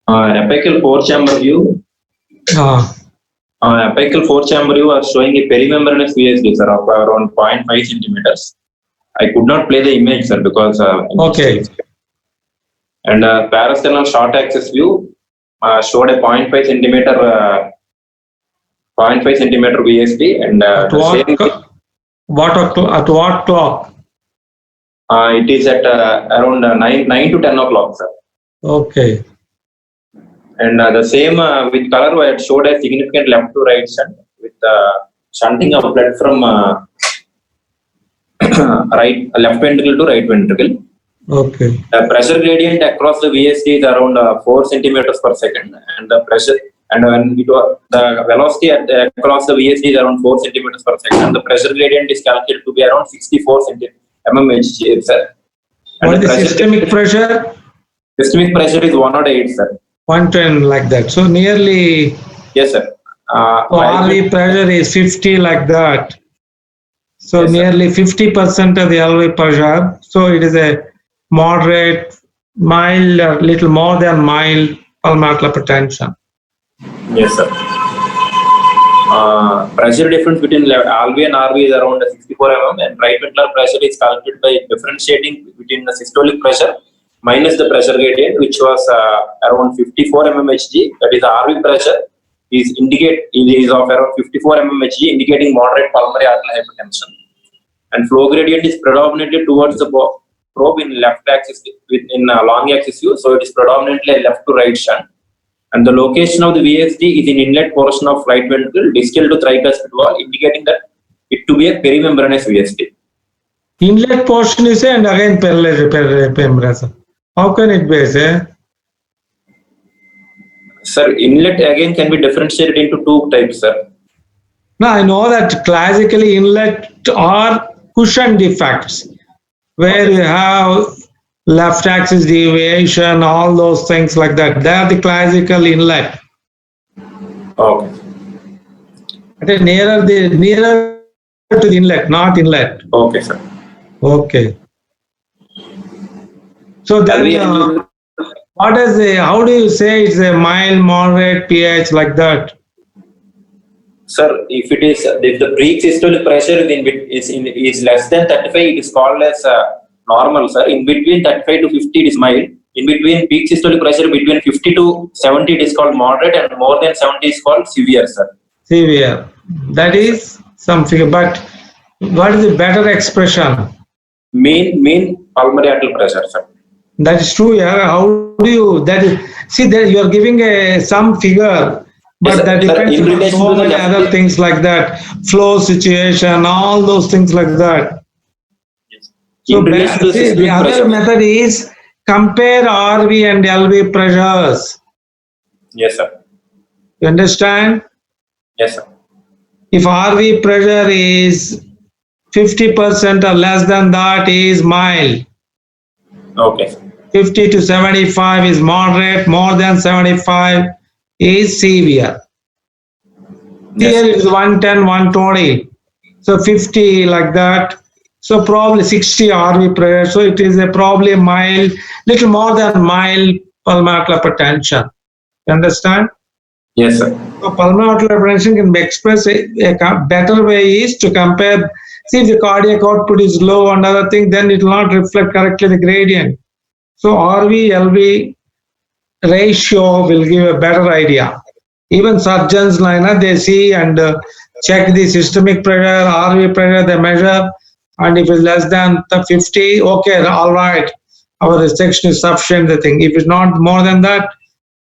Apical 4-chamber view. Apical 4-chamber view are showing a perimembranous VSD, sir, of around 0.5 centimeters. I could not play the image, sir, because Okay. And parasternal short axis view showed a 0.5 centimeter VSD, and At what clock? It is at around 9 to 10 o'clock, sir. Okay. And the same with color, it showed a significant left to right shunt with shunting of blood from left ventricle to right ventricle. Okay. The pressure gradient across the VSD is around 4 centimeters per second, and the pressure when the velocity across the VSD is around 4 centimeters per second, and the pressure gradient is calculated to be around 64 mmHg, sir. And What is the systemic pressure? Systemic pressure is 108, sir. 110 like that. So nearly. Yes, sir. RV pressure is 50 like that. So yes, nearly 50% of the LV pressure. So it is a moderate, mild, little more than mild pulmonary hypertension. Yes, sir. Pressure difference between LV and RV is around 64 mm, and right ventricular pressure is calculated by differentiating between the systolic pressure minus the pressure gradient, which was around 54 mmHg. That is, the RV pressure is of around 54 mmHg, indicating moderate pulmonary arterial hypertension. And flow gradient is predominantly towards the probe in left axis in long axis view, so it is predominantly a left to right shunt. And the location of the VSD is in inlet portion of right ventricle, distal to tricuspid wall, indicating that it to be a perimembranous VSD. Inlet portion is and again perimembranous. How can it be, sir? Sir, inlet again can be differentiated into two types, sir. Now I know that classically inlet are cushion defects, where you have left axis deviation, all those things like that. They are the classical inlet. Okay. It is nearer to the inlet, not inlet. Okay, sir. Okay. So then, how do you say it's a mild, moderate pH like that? Sir, if the pre-systolic pressure is less than 35, it is called as normal, sir. In between 35 to 50, it is mild. In between peak systolic pressure between 50 to 70, it is called moderate, and more than 70 is called severe, sir. Severe. That is something. But what is the better expression? Mean pulmonary arterial pressure, sir. That is true, yeah. How do you that you are giving some figure, but yes, that depends on so many other things like that, flow situation, all those things like that. Yes. So the other method is compare RV and LV pressures. Yes, sir. You understand? Yes, sir. If RV pressure is 50% or less than that is mild. Okay. 50 to 75 is moderate, more than 75 is severe. Here it is 110, 120. So 50 like that. So probably 60 RV pressure. So it is probably mild, little more than mild pulmonary hypertension. You understand? Yes, sir. So pulmonary hypertension can be expressed. A better way is to compare. See, if the cardiac output is low and other thing, then it will not reflect correctly the gradient. So RV, LV ratio will give a better idea. Even surgeons, they see and check the systemic pressure, RV pressure, they measure, and if it's less than 50, okay, all right, our resection is sufficient, they think. If it's not more than that,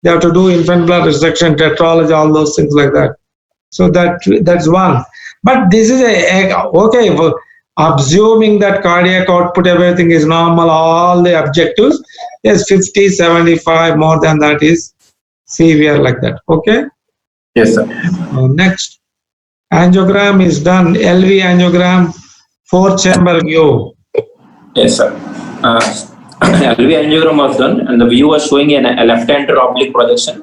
they have to do infant blood resection, tetralogy, all those things like that. So that's one. But this is okay, assuming that cardiac output, everything is normal, all the objectives, yes, 50, 75, more than that is severe like that. Okay? Yes, sir. Next, angiogram is done. LV angiogram, 4-chamber view. Yes, sir. LV angiogram was done, and the view was showing a left-hander oblique projection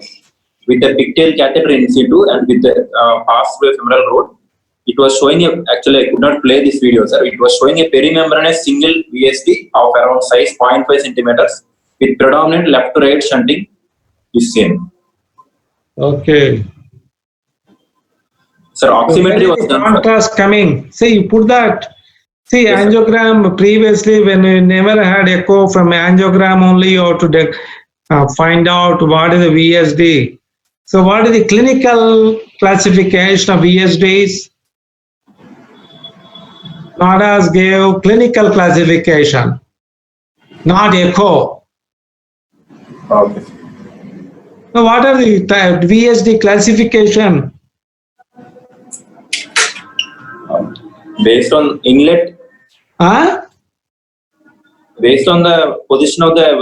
with a pigtail catheter in situ and with the pass-through femoral road. It was showing actually I could not play this video, sir. It was showing a perimembranous single VSD of around size 0.5 centimeters with predominant left to right shunting is same. Okay. Sir, oximetry Where was is the done. Sir. contrast coming? See, you put that. See, Yes, sir. angiogram previously, when we never had echo from angiogram only, you have to find out what is the VSD. So, what is the clinical classification of VSDs? NADAS gave clinical classification, not echo. Okay. So, what are the VSD classification? Based on inlet, Huh? based on the position of the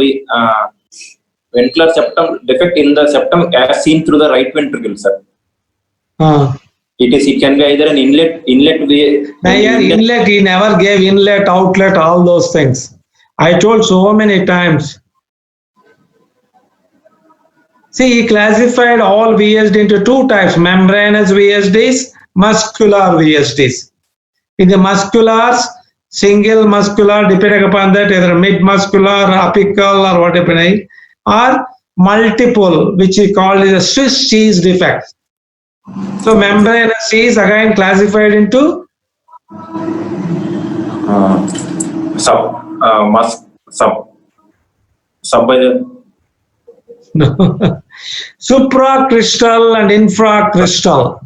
ventricular septum defect in the septum as seen through the right ventricle, sir. It can be either an inlet Inlet, he never gave inlet, outlet, all those things. I told so many times. See, he classified all VSD into two types, membranous VSDs, muscular VSDs. In the musculars, single muscular, depending upon that, either mid-muscular, apical, or whatever, or multiple, which he called as a Swiss cheese defect. So membranous is again classified into supracrystal and infracrystal.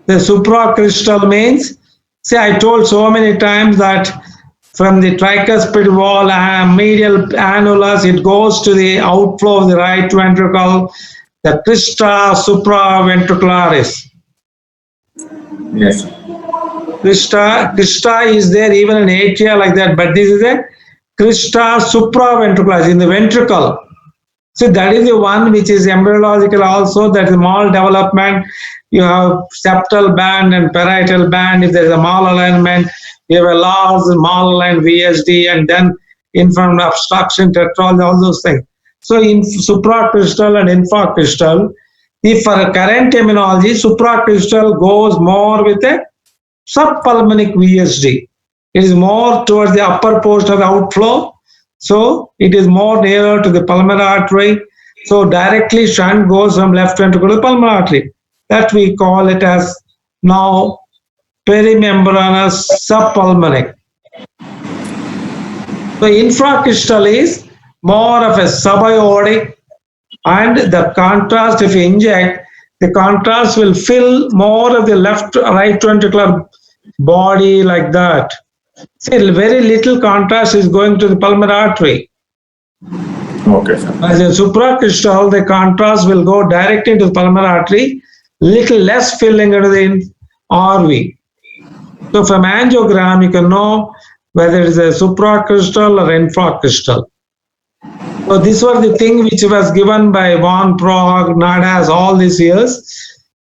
The supracrystal means, see, I told so many times that from the tricuspid wall and medial annulus, it goes to the outflow of the right ventricle, the crista supraventricularis. Yes. Crista is there even in atria like that, but this is a crista supraventricularis in the ventricle. So that is the one which is embryological also, that is maldevelopment. You have septal band and parietal band. If there is a malalignment, you have a large malaligned VSD, and then infant obstruction, tetralogy, all those things. So in supracrystal and infracrystal, if for current terminology, supracrystal goes more with a subpulmonic VSD. It is more towards the upper portion of the outflow. So it is more nearer to the pulmonary artery. So directly shunt goes from left ventricle to the pulmonary artery. That we call it as now perimembranous subpulmonic. So infracrystal is more of a subaortic, and the contrast, if you inject, the contrast will fill more of the right ventricular body like that. See, very little contrast is going to the pulmonary artery. Okay, sir. As a supracrystal, the contrast will go directly into the pulmonary artery, little less filling into the RV. So from angiogram, you can know whether it is a supracrystal or infracrystal. So this was the thing which was given by Von Prague, NADAS all these years.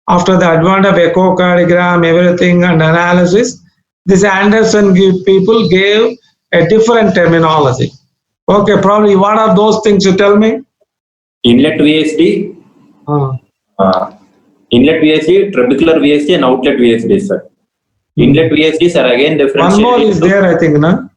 After the advent of echocardiogram, everything and analysis, this Anderson people gave a different terminology. Okay, probably what are those things you tell me? Inlet VSD, inlet VSD, trabecular VSD, and outlet VSD, sir. Inlet VSDs are again differentiated. One more is there, I think, no?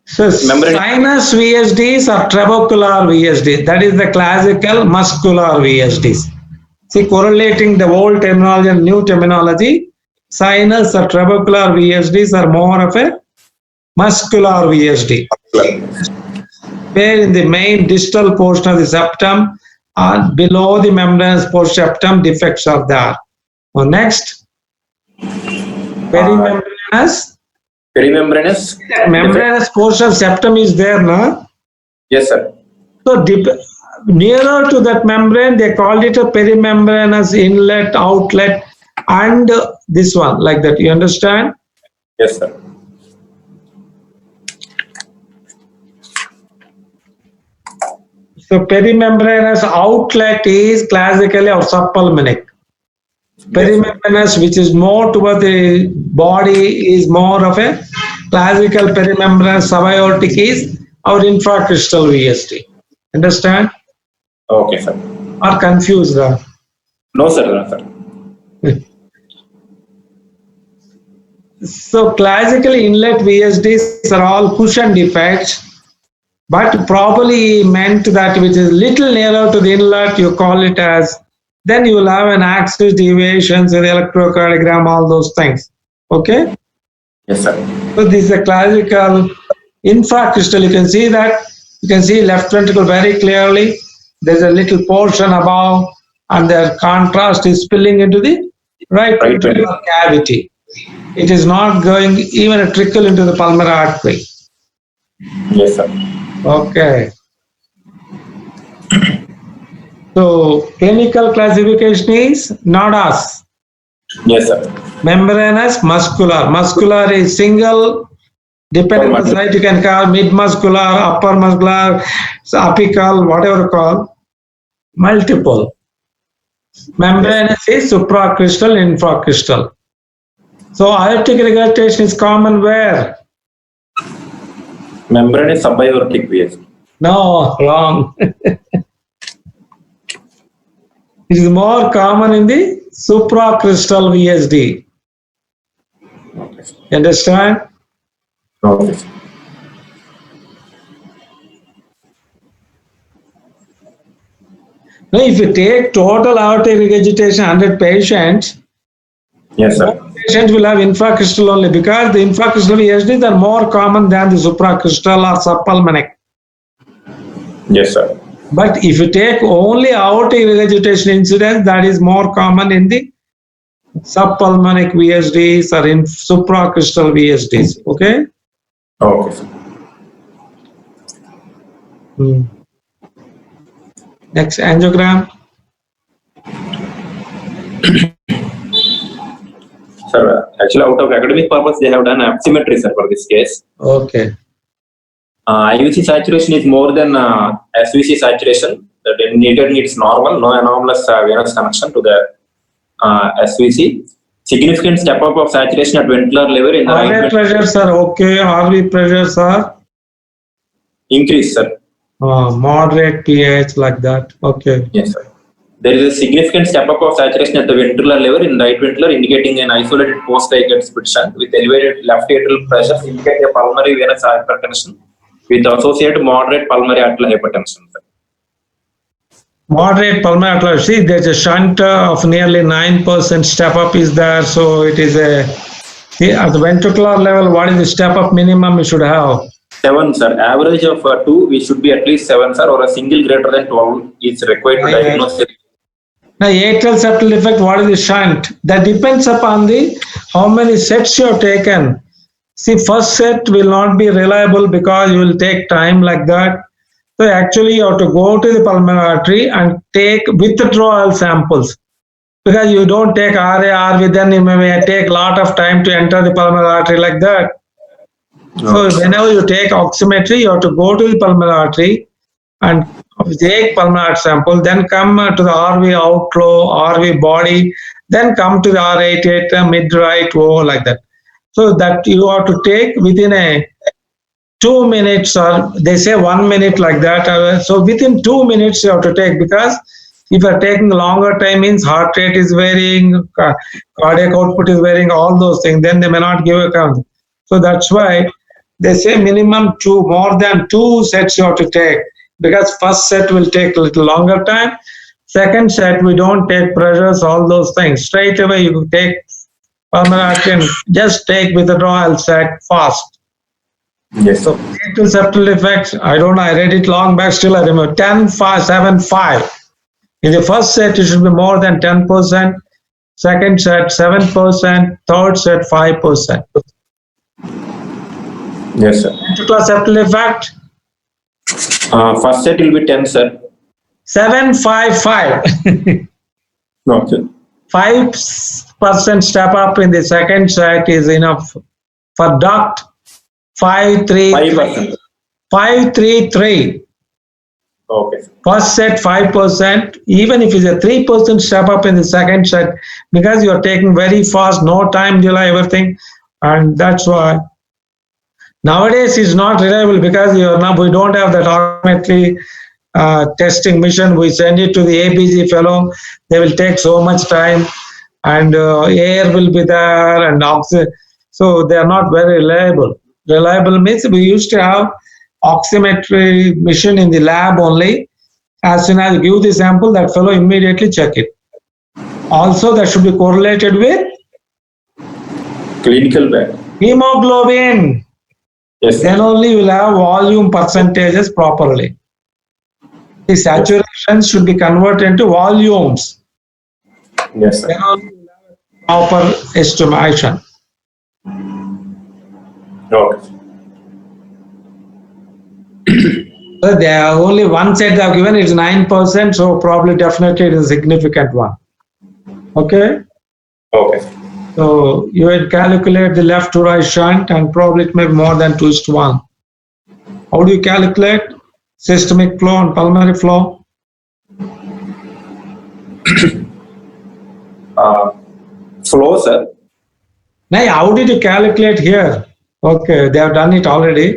So sinus VSDs are trabecular VSD. That is the classical muscular VSDs. See, correlating the old terminology and new terminology, sinus or trabecular VSDs are more of a muscular VSD. Where in the main distal portion of the septum and below the membranous portion septum defects are there. Now next, perimembranous. Perimembranous. Membranous portion of septum is there, no? Yes, sir. So nearer to that membrane, they called it a perimembranous inlet, outlet, and this one, like that. You understand? Yes, sir. So perimembranous outlet is classically or subpulmonic. Perimembranous, which is more toward the body, is more of a classical perimembranous. Subaortic is our infracrystal VSD. Understand? Okay, sir. Or confused? No, sir. No, sir. So classically inlet VSDs are all cushion defects, but probably meant that which is little nearer to the inlet, you call it as, then you will have an axis deviations with electrocardiogram, all those things. Okay? Yes, sir. So this is a classical infracrystal. You can see that. You can see left ventricle very clearly. There's a little portion above, and the contrast is spilling into the right ventricular cavity. It is not going even a trickle into the pulmonary artery. Yes, sir. Okay. So clinical classification is NODAS. Yes, sir. Membranous muscular. Muscular is single, depending on the site you can call mid-muscular, upper muscular, apical, whatever you call. Multiple. Membranous is supracrystal, infracrystal. So aortic regurgitation is common where? Membrane is subaortic VSD. No, wrong. It is more common in the supracrystal VSD. You understand? Okay. Now, if you take total aortic regurgitation 100 patients, Yes, sir. patients will have infracrystal only because the infracrystal VSDs are more common than the supracrystal or subpulmonic. Yes, sir. But if you take only aortic regurgitation incidence, that is more common in the subpulmonic VSDs or in supracrystal VSDs. Okay? Okay, sir. Next angiogram. Sir, actually, out of academic purpose, they have done apsimetry, sir, for this case. Okay. IVC saturation is more than SVC saturation. The needed needs normal, no anomalous venous connection to the SVC. Significant step up of saturation at ventricular level in the RV pressures are okay. RV pressures are increase, sir. moderate pH like that. Okay. Yes, sir. There is a significant step up of saturation at the ventricular level in right ventricular, indicating an isolated post-aortic split shunt with elevated left atrial pressure, indicating a pulmonary venous hypertension with associated moderate pulmonary arterial hypertension. Sir. Moderate pulmonary arterial. See, there's a shunt of nearly 9% step up is there. So it is a, at the ventricular level, what is the step up minimum you should have? 7, sir. Average of 2, we should be at least 7, sir, or a single greater than 12 is required to diagnose it. Now, atrial septal defect, what is the shunt? That depends upon the how many sets you have taken. See, first set will not be reliable because you will take time like that. So actually, you have to go to the pulmonary artery and take withdrawal samples. Because you don't take RA, RV, then you may take a lot of time to enter the pulmonary artery like that. So whenever you take oximetry, you have to go to the pulmonary artery and take pulmonary sample, then come to the RV outflow, RV body, then come to the R88 mid-right O like that. So that you have to take within a 2 minutes, or they say 1 minute like that. So within 2 minutes you have to take, because if you are taking longer time means heart rate is varying, cardiac output is varying, all those things, then they may not give account. So that's why they say minimum 2, more than 2 sets you have to take, because first set will take a little longer time. Second set, we don't take pressures, all those things. Straight away you take pulmonary and just take withdrawal set fast. Yes. So atrial septal defects, I don't know, I read it long back, still I remember 10, 5, 7, 5. In the first set, it should be more than 10%. Second set, 7%. Third set, 5%. Yes, sir. Atrial septal defect, First set will be 10, sir. 7, 5, 5. Okay. 5% step up in the second set is enough. For duct, 5, 3, 5%. 5, 3, 3. Okay. First set 5%, even if it's a 3% step up in the second set, because you're taking very fast, no time delay, everything, and that's why nowadays it's not reliable, because we don't have that oximetry testing mission. We send it to the ABG fellow, they will take so much time, and air will be there, and oxygen. So they are not very reliable. Reliable means we used to have oximetry machine in the lab only. As soon as you give the sample, that fellow immediately check it. Also, that should be correlated with Clinical value. hemoglobin. Yes, sir. Then only you will have volume percentages properly. The saturation should be converted into volumes. Yes, sir. Then only you will have a proper estimation. Okay. So there are only one set they have given, it's 9%, so probably definitely it is a significant one. Okay? Okay. So you will calculate the left to right shunt and probably it may be more than 2:1. How do you calculate systemic flow and pulmonary flow? Flow, sir. Now, how did you calculate here? Okay, they have done it already.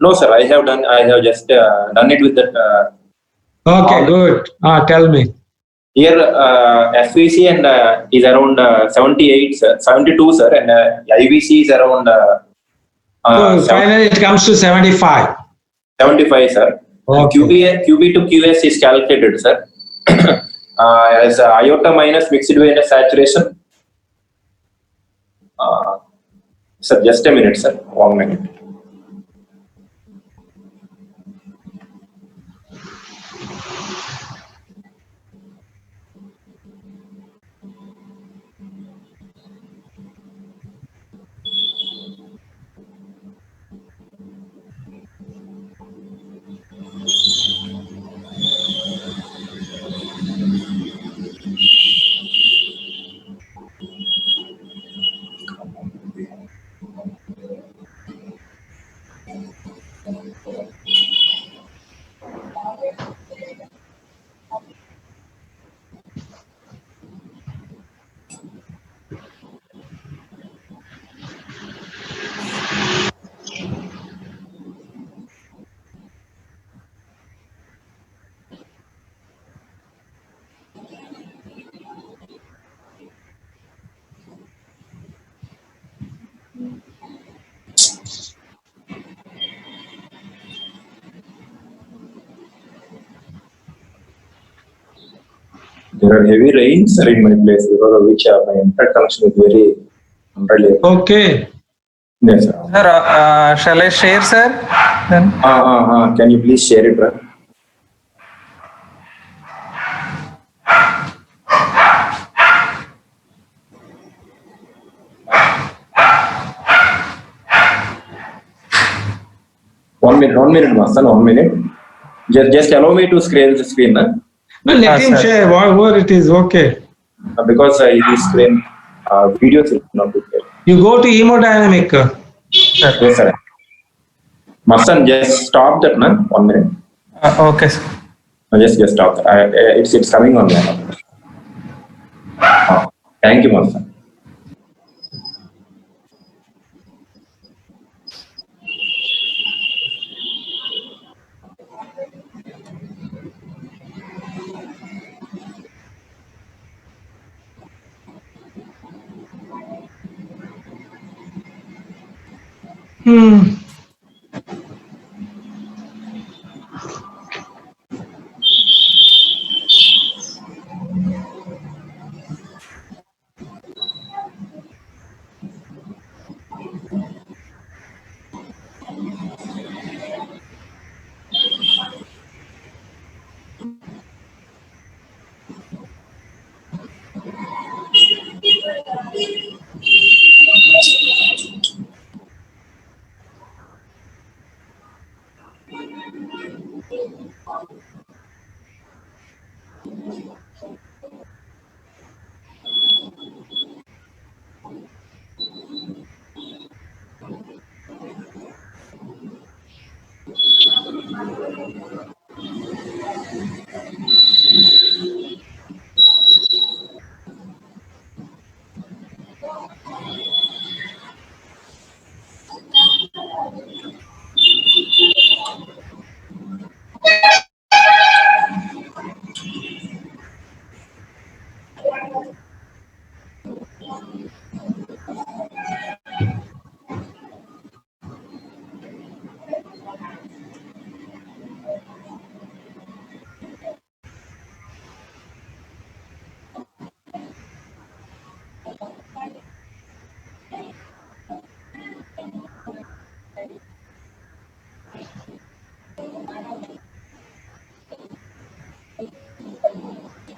No, sir. I have just done it with that. Okay, All- good. Tell me. Here, FVC and is around 78, sir, 72, sir, and IVC is around So finally it comes to 75. 75, sir. Okay. QB to QS is calculated, sir, as iota minus mixed venous saturation. Sir, just a minute, sir. 1 minute. There are heavy rains in my place because of which my internet connection is very unreliable. Okay. Yes, sir. Sir, shall I share, sir? Then Can you please share it, sir? One minute, Masan, 1 minute. Just allow me to scale the screen, No, let him sir. share whatever it is. Okay. because this screen videos will not be there. You go to hemodynamic. Yes, sir. Masan, just stop that, na? 1 minute. Okay, sir. Just stop. It's coming on there. Thank you, Masan.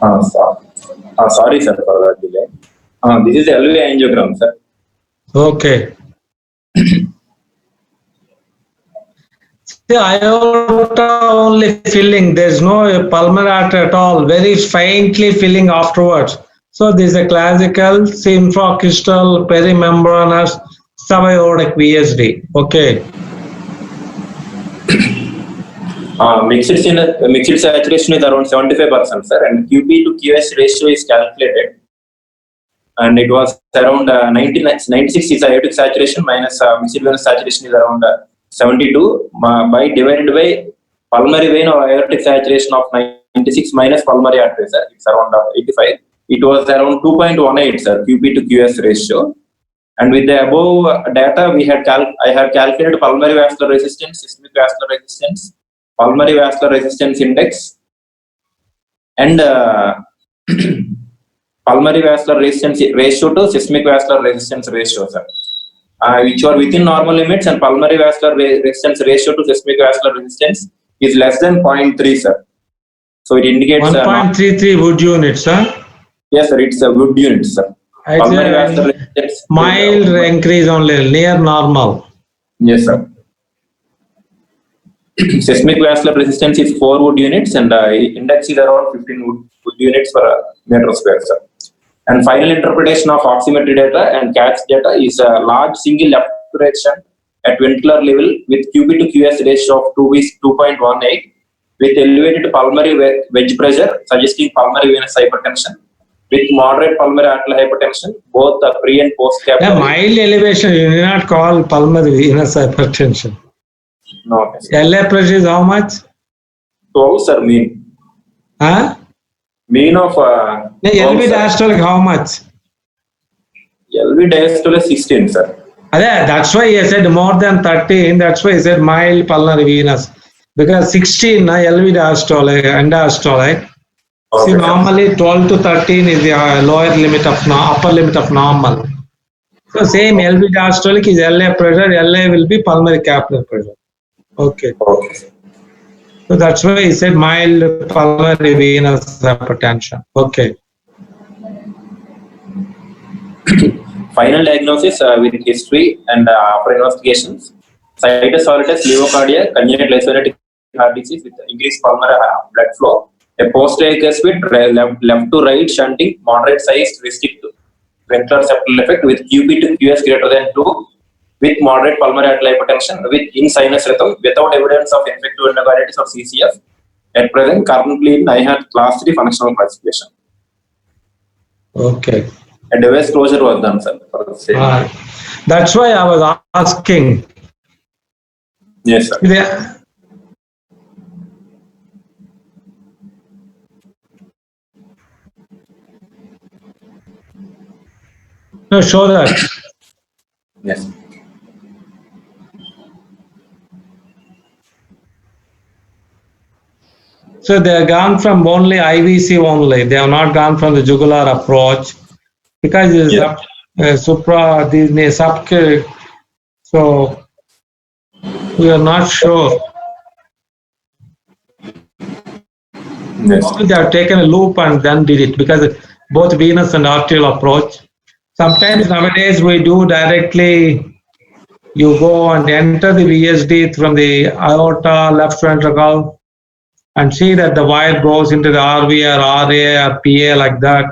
Sorry, sir, for the delay. This is LV angiogram, sir. Okay. The aorta only filling, there's no pulmonary artery at all, very faintly filling afterwards. So this is a classical infracrystal perimembranous subaortic VSD. Okay. Mixed saturation is around 75%, sir, and QP to QS ratio is calculated, and it was around 96 is aortic saturation minus mixed venous saturation is around 72 by divided by pulmonary vein or aortic saturation of 96 minus pulmonary artery, sir. It's around 85. It was around 2.18, sir, QP to QS ratio. And with the above data, I had calculated pulmonary vascular resistance, systemic vascular resistance, pulmonary vascular resistance index, and pulmonary vascular resistance ratio to systemic vascular resistance ratio, sir, which are within normal limits, and pulmonary vascular resistance ratio to systemic vascular resistance is less than 0.3, sir. So it indicates 1.33 Wood units, huh? Yes, sir, it's a Wood unit, sir. Pulmonary vascular resistance mild increase only, near normal. Yes, sir. Systemic vascular resistance is 4 Wood units, and index is around 15 Wood units per meter square, sir. And final interpretation of oximetry data and CATS data is a large single left direction at ventricular level with QP to QS ratio of 2.18 with elevated pulmonary wedge pressure suggesting pulmonary venous hypertension with moderate pulmonary arterial hypertension, both the pre and post capital. Yeah, mild elevation, you do not call pulmonary venous hypertension. No, okay. LA pressure is how much? 12, sir, mean. Huh? Mean of LV diastolic how much? LV diastolic 16, sir. That's why I said more than 13. That's why I said mild pulmonary venous. Because 16 LV diastolic and diastolic. Okay, See, normally 12 to 13 is the lower limit of upper limit of normal. So same LV diastolic is LA pressure. LA will be pulmonary capillary pressure. Okay. Okay. So that's why he said mild pulmonary venous hypertension. Okay. Final diagnosis with history and after investigations. Situs solitus levocardia, congenital isolated heart disease with increased pulmonary blood flow. A post-AKS with left to right shunting, moderate size, restricted ventricular septal effect with QP to QS greater than 2. With moderate pulmonary arterial hypertension with in sinus rhythm without evidence of infective endocarditis or CCF. At present, currently I had class 3 functional classification. Okay. A device closure was done, sir. For the same. That's why I was asking. Yes, sir. No, show that. Yes. So they have gone from only IVC only. They have not gone from the jugular approach because it is supra, this sub. So we are not sure. Yes. They have taken a loop and then did it because both venous and arterial approach. Sometimes nowadays we do directly. You go and enter the VSD from the aorta, left ventricle, and see that the wire goes into the RV or RA or PA like that.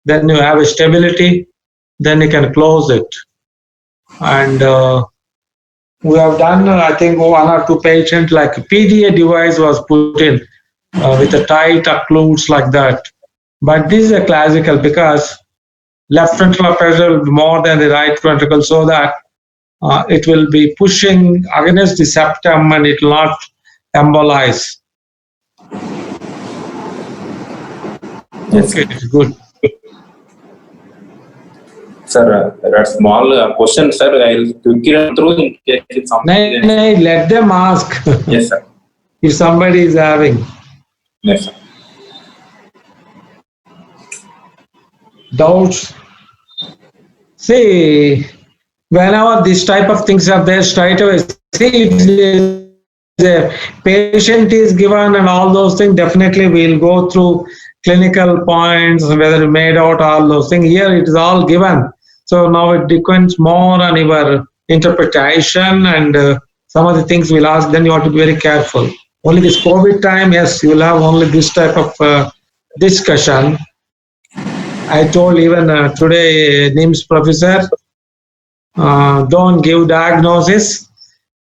Then you have a stability, then you can close it. And we have done, I think, 1 or 2 patients, like a PDA device was put in with a tight occludes like that. But this is a classical because left ventricular pressure will be more than the right ventricle, so that it will be pushing against the septum and it will not embolize. Yes. Okay, good. Sir, there are small questions, sir. I'll quickly run through in case it's something. No, let them ask. Yes, sir. If somebody is having Yes, sir. doubts. See, whenever this type of things are there, straight away, see, if the patient is given and all those things, definitely we'll go through clinical points, whether you made out all those things. Here it is all given. So now it depends more on your interpretation and some of the things we'll ask, then you have to be very careful. Only this COVID time, yes, you'll have only this type of discussion. I told even today, NIMS professor, don't give diagnosis,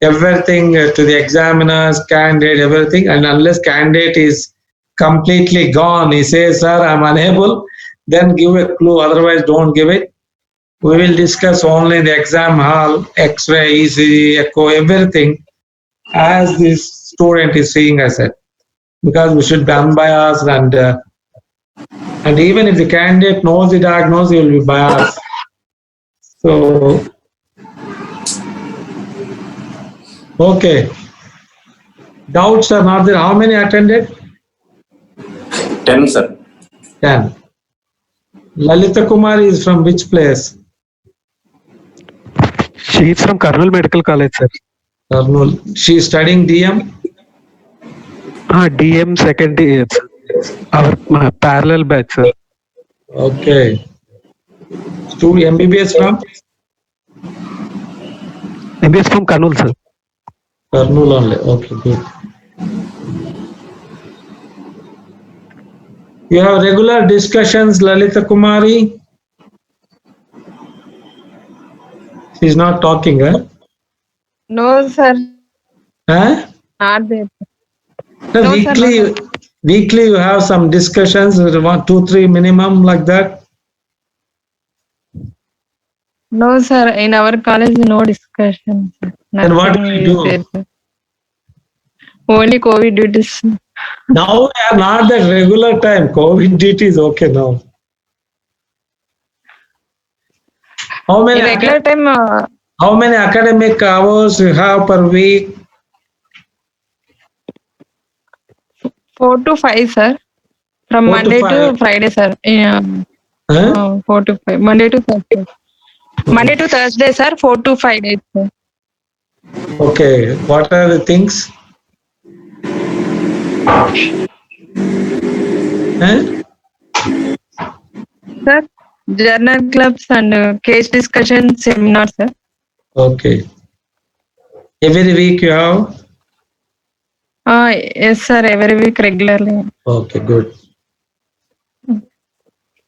everything to the examiners, candidate, everything, and unless candidate is completely gone, he says, sir, I'm unable, then give a clue, otherwise don't give it. We will discuss only in the exam hall, X-ray, ECG, echo, everything as this student is seeing us it. Because we should be unbiased and even if the candidate knows the diagnosis, he will be biased. So, okay. Doubts are not there. How many attended? 10, sir. 10. Lalita Kumari is from which place? She is from Karnal Medical College, sir. Karnool. She is studying DM? DM second year, sir. Our parallel batch, sir. Okay. Student MBBS from? MBS from Karnal, sir. Karnool only. Okay, good. You have regular discussions, Lalita Kumari? She's not talking, huh? No, sir. Huh? Not there. No, No, sir, no, weekly you have some discussions, 1, 2, 3 minimum like that? No, sir. In our college, no discussion. Then what do you do? There, sir. Only COVID duties. Now we are not that regular time. COVID duty is okay now. How many, In regular time, how many academic hours you have per week? 4 to 5, sir. 4 From to Monday 5. to Friday, sir. Yeah. Huh? 4 to 5. Monday to Thursday. Monday to Thursday, sir. 4 to 5 days, sir. Okay. What are the things? Huh? Sir, journal clubs and case discussion seminars, sir. Okay. Every week you have? Yes, sir. Every week regularly. Okay, good.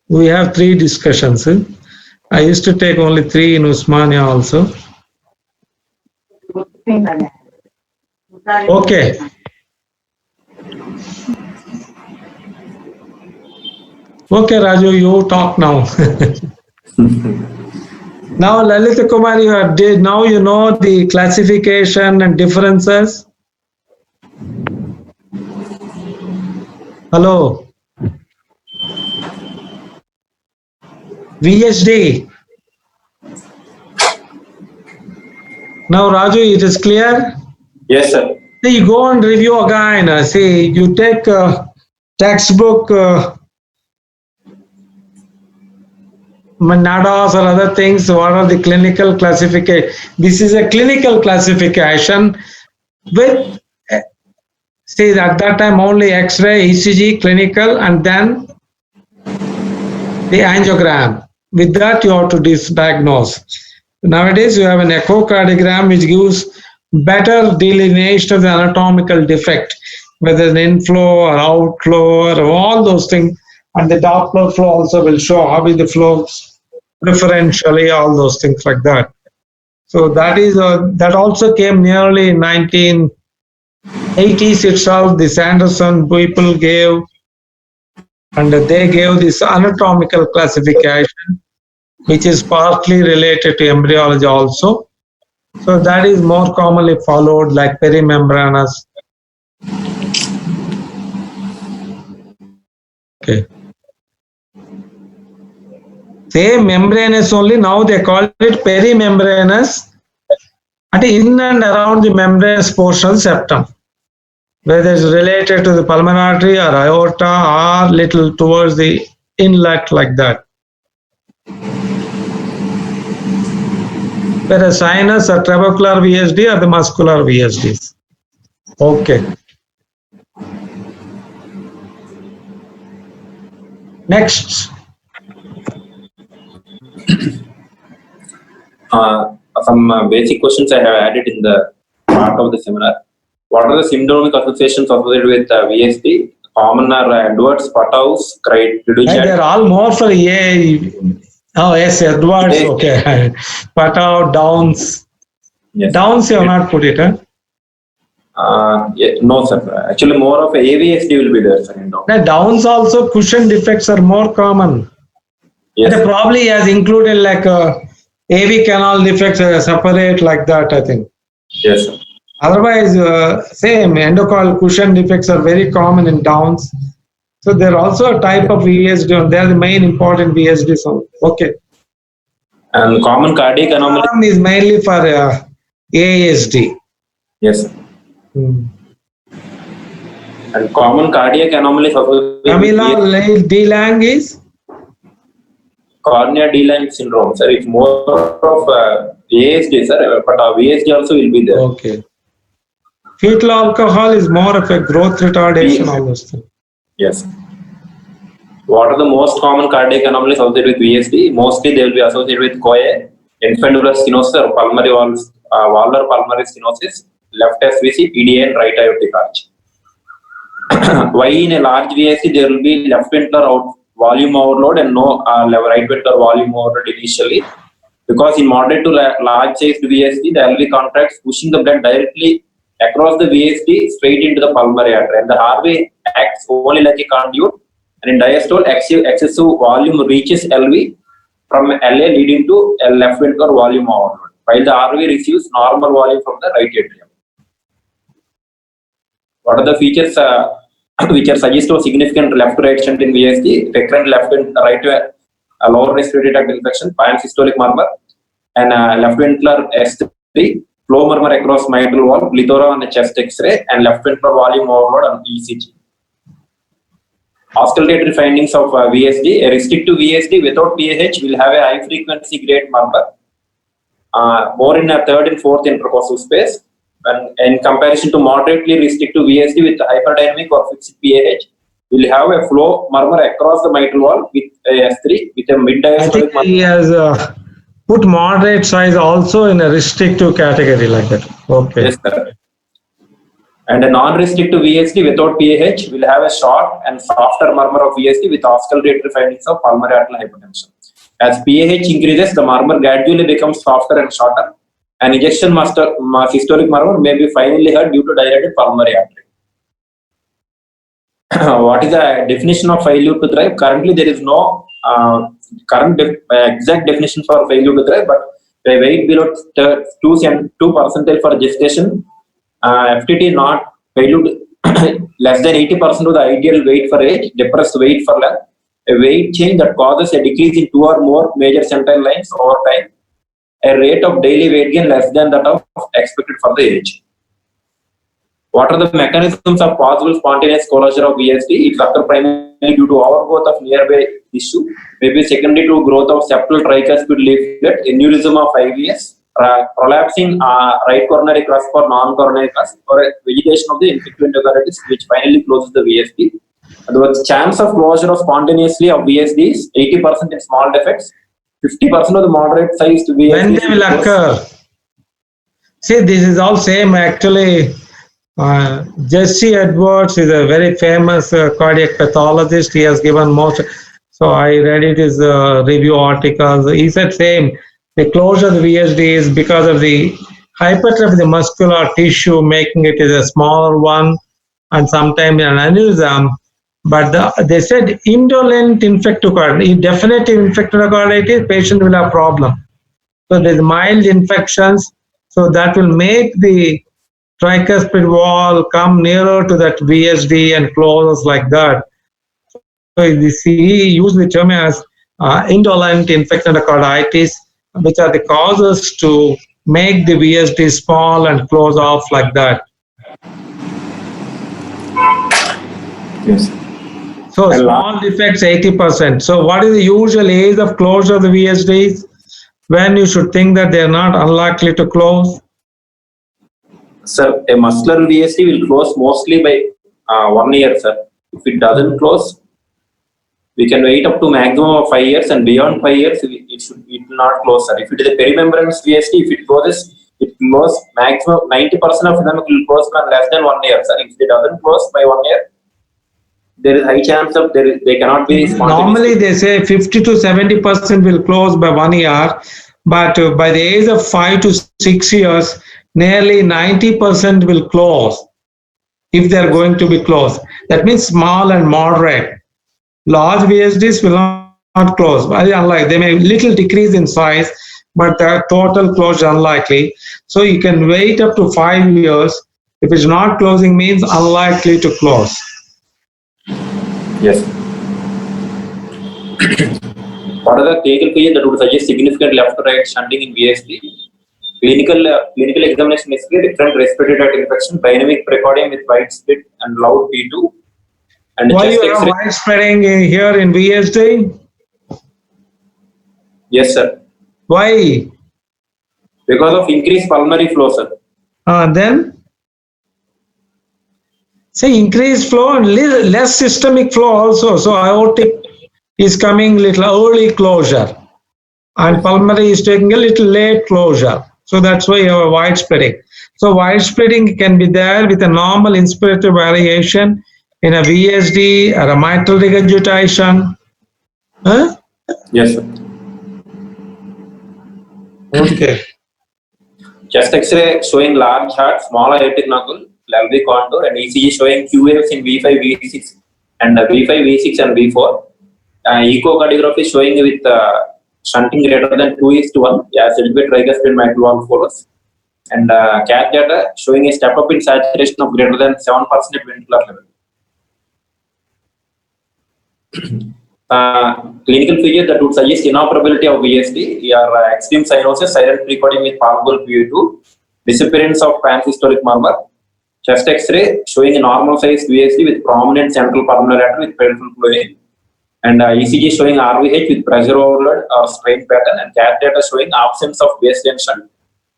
We have 3 discussions. I used to take only 3 in Usmania also. Okay. Okay, Raju, you talk now. Now, Lalita Kumar, now you know the classification and differences. Hello. VSD. Now, Raju, it is clear? Yes, sir. Then you go and review again. See, you take textbook, NADAS or other things. What are the clinical classification? This is a clinical classification with, see, at that time only X-ray, ECG, clinical, and then the angiogram. With that, you have to diagnose. Nowadays, you have an echocardiogram which gives better delineation of the anatomical defect, whether an inflow or outflow or all those things. And the Doppler flow also will show how is the flow preferentially, all those things like that. So that is that also came nearly in 1980s itself. The Sanderson people gave, and they gave this anatomical classification, which is partly related to embryology also. So that is more commonly followed, like perimembranous. Okay. Same membranous only, now they call it perimembranous, and in and around the membranous portion septum, whether it's related to the pulmonary artery or aorta or little towards the inlet like that. Whether sinus or trabecular VSD or the muscular VSDs. Okay. Next. Some basic questions I have added in the part of the seminar. What are the syndromic associations associated with VSD? Common are Edwards, Patau's, And Dudichat. they're all more for A. Oh, yes, Edwards. Yes. Okay. Patau, Downs. Yes. Downs, you have not put it, huh? Yeah, no, sir. Actually, more of AVSD will be there, sir. In down. Now, Downs also, cushion defects are more common. Yes. And probably has included like AV canal defects separate like that, I think. Yes, sir. Otherwise, same endocardial cushion defects are very common in Downs. So they're also a type of VSD. They're the main important VSD. So, okay. And common cardiac anomaly. One is mainly for ASD. Yes, sir. Hmm. And common cardiac anomalies associated with Camilla D-Lang is? cornea D-Lang syndrome, sir. It's more of ASD, sir, but VSD also will be there. Okay. Fetal alcohol is more of a growth retardation, all those things. Yes. What are the most common cardiac anomalies associated with VSD? Mostly they will be associated with COA, infundibulous stenosis or pulmonary valvular pulmonary stenosis, left SVC, PDA, and right aortic arch. Why in a large VSD there will be left ventricular volume overload and no right ventricular volume overload initially? Because in moderate to large sized VSD, the LV contracts, pushing the blood directly across the VSD straight into the pulmonary artery, and the RV acts only like a conduit. And in diastole, excessive volume reaches LV from LA, leading to a left ventricular volume overload, while the RV receives normal volume from the right atrium. What are the features which are suggest of significant left-to-right shunt in VSD? Recurrent left and right lower respiratory tract infection, pansystolic murmur, and left ventricular S3, flow murmur across mitral wall, plethora on the chest X-ray, and left ventricular volume overload on ECG. Auscultatory findings of VSD. A restrictive VSD without PAH will have a high frequency grade murmur, more in a third and fourth intercostal space. When in comparison to moderately restrictive VSD with hyperdynamic or fixed PAH, will have a flow murmur across the mitral wall with a S3 with a mid I diastolic think murmur. he has put moderate size also in a restrictive category like that. Okay. Yes, sir. And a non-restrictive VSD without PAH will have a short and softer murmur of VSD with auscultatory findings of pulmonary arterial hypertension. As PAH increases, the murmur gradually becomes softer and shorter. An ejection systolic murmur may be finally heard due to dilated pulmonary artery. What is the definition of failure to thrive? Currently, there is no exact definition for failure to thrive, but a weight below 2% for gestation, FTT not failure to less than 80% of the ideal weight for age, depressed weight for length, a weight change that causes a decrease in 2 or more major central lines over time, a rate of daily weight gain less than that of expected for the age. What are the mechanisms of possible spontaneous closure of VSD? It occurs primarily due to overgrowth of nearby tissue, maybe secondary to growth of septal tricuspid leaflet, aneurysm of IVS, prolapsing right coronary cusp or non-coronary cusp, or a vegetation of the infective endocarditis, which finally closes the VSD. The chance of closure of spontaneously of VSD is 80% in small defects, 50% of the moderate sized VSD. When they will occur? See, this is all same actually. Jesse Edwards is a very famous cardiac pathologist. He has given most. So I read it his review articles. He said same. The closure of the VSD is because of the hypertrophy of the muscular tissue, making it is a smaller one, and sometimes an aneurysm. But they said indolent infective carditis, definitive infective carditis, patient will have problem. So there's mild infections, so that will make the tricuspid wall come nearer to that VSD and close like that. So he used the term as indolent infective carditis, which are the causes to make the VSD small and close off like that. Yes. So small defects 80%. So what is the usual age of closure of the VSDs? When you should think that they are not unlikely to close? Sir, a muscular VSD will close mostly by 1 year, sir. If it doesn't close we can wait up to maximum of 5 years, and beyond 5 years it will not close, sir. If it is a perimembranous VSD, if it closes, it close maximum 90% of them will close by less than 1 year, sir. If it doesn't close by 1 year, there is high chance of they cannot be spontaneous. Normally they say 50 to 70% will close by 1 year, but by the age of 5 to 6 years, nearly 90% will close if they are going to be closed. That means small and moderate. Large VSDs will not close. Very unlikely. They may little decrease in size, but the total closure unlikely. So you can wait up to 5 years. If it's not closing, means unlikely to close. Yes. What are the clinical features that would suggest significant left to right shunting in VSD? Clinical examination history, different respiratory tract infection, dynamic precordium with wide split and loud P2. And Why chest you have X-ray. widespreading here in VSD? Yes, sir. Why? Because of increased pulmonary flow, sir. Then? Say increased flow and less systemic flow also. So aortic is coming little early closure, and pulmonary is taking a little late closure. So that's why you have a widespreading. So widespreading can be there with a normal inspirator variation in a VSD or a mitral regurgitation. Huh? Yes, sir. Okay. Chest X-ray showing large heart, small aortic knuckle, LV contour, and ECG showing Q waves in V5, V6, and V5, V6, and V4. Echocardiography showing with shunting greater than 2:1, celibate tricuspid mitral valve follows. And cath data showing a step up in saturation of greater than 7% at ventricular level. Clinical features that would suggest inoperability of VSD are extreme cyanosis, silent precordium with palpable PA2, disappearance of pansystolic murmur, chest X-ray showing a normal size VSD with prominent central pulmonary artery with peripheral flowing, and ECG showing RVH with pressure overload or strain pattern, and cath data showing absence of base tension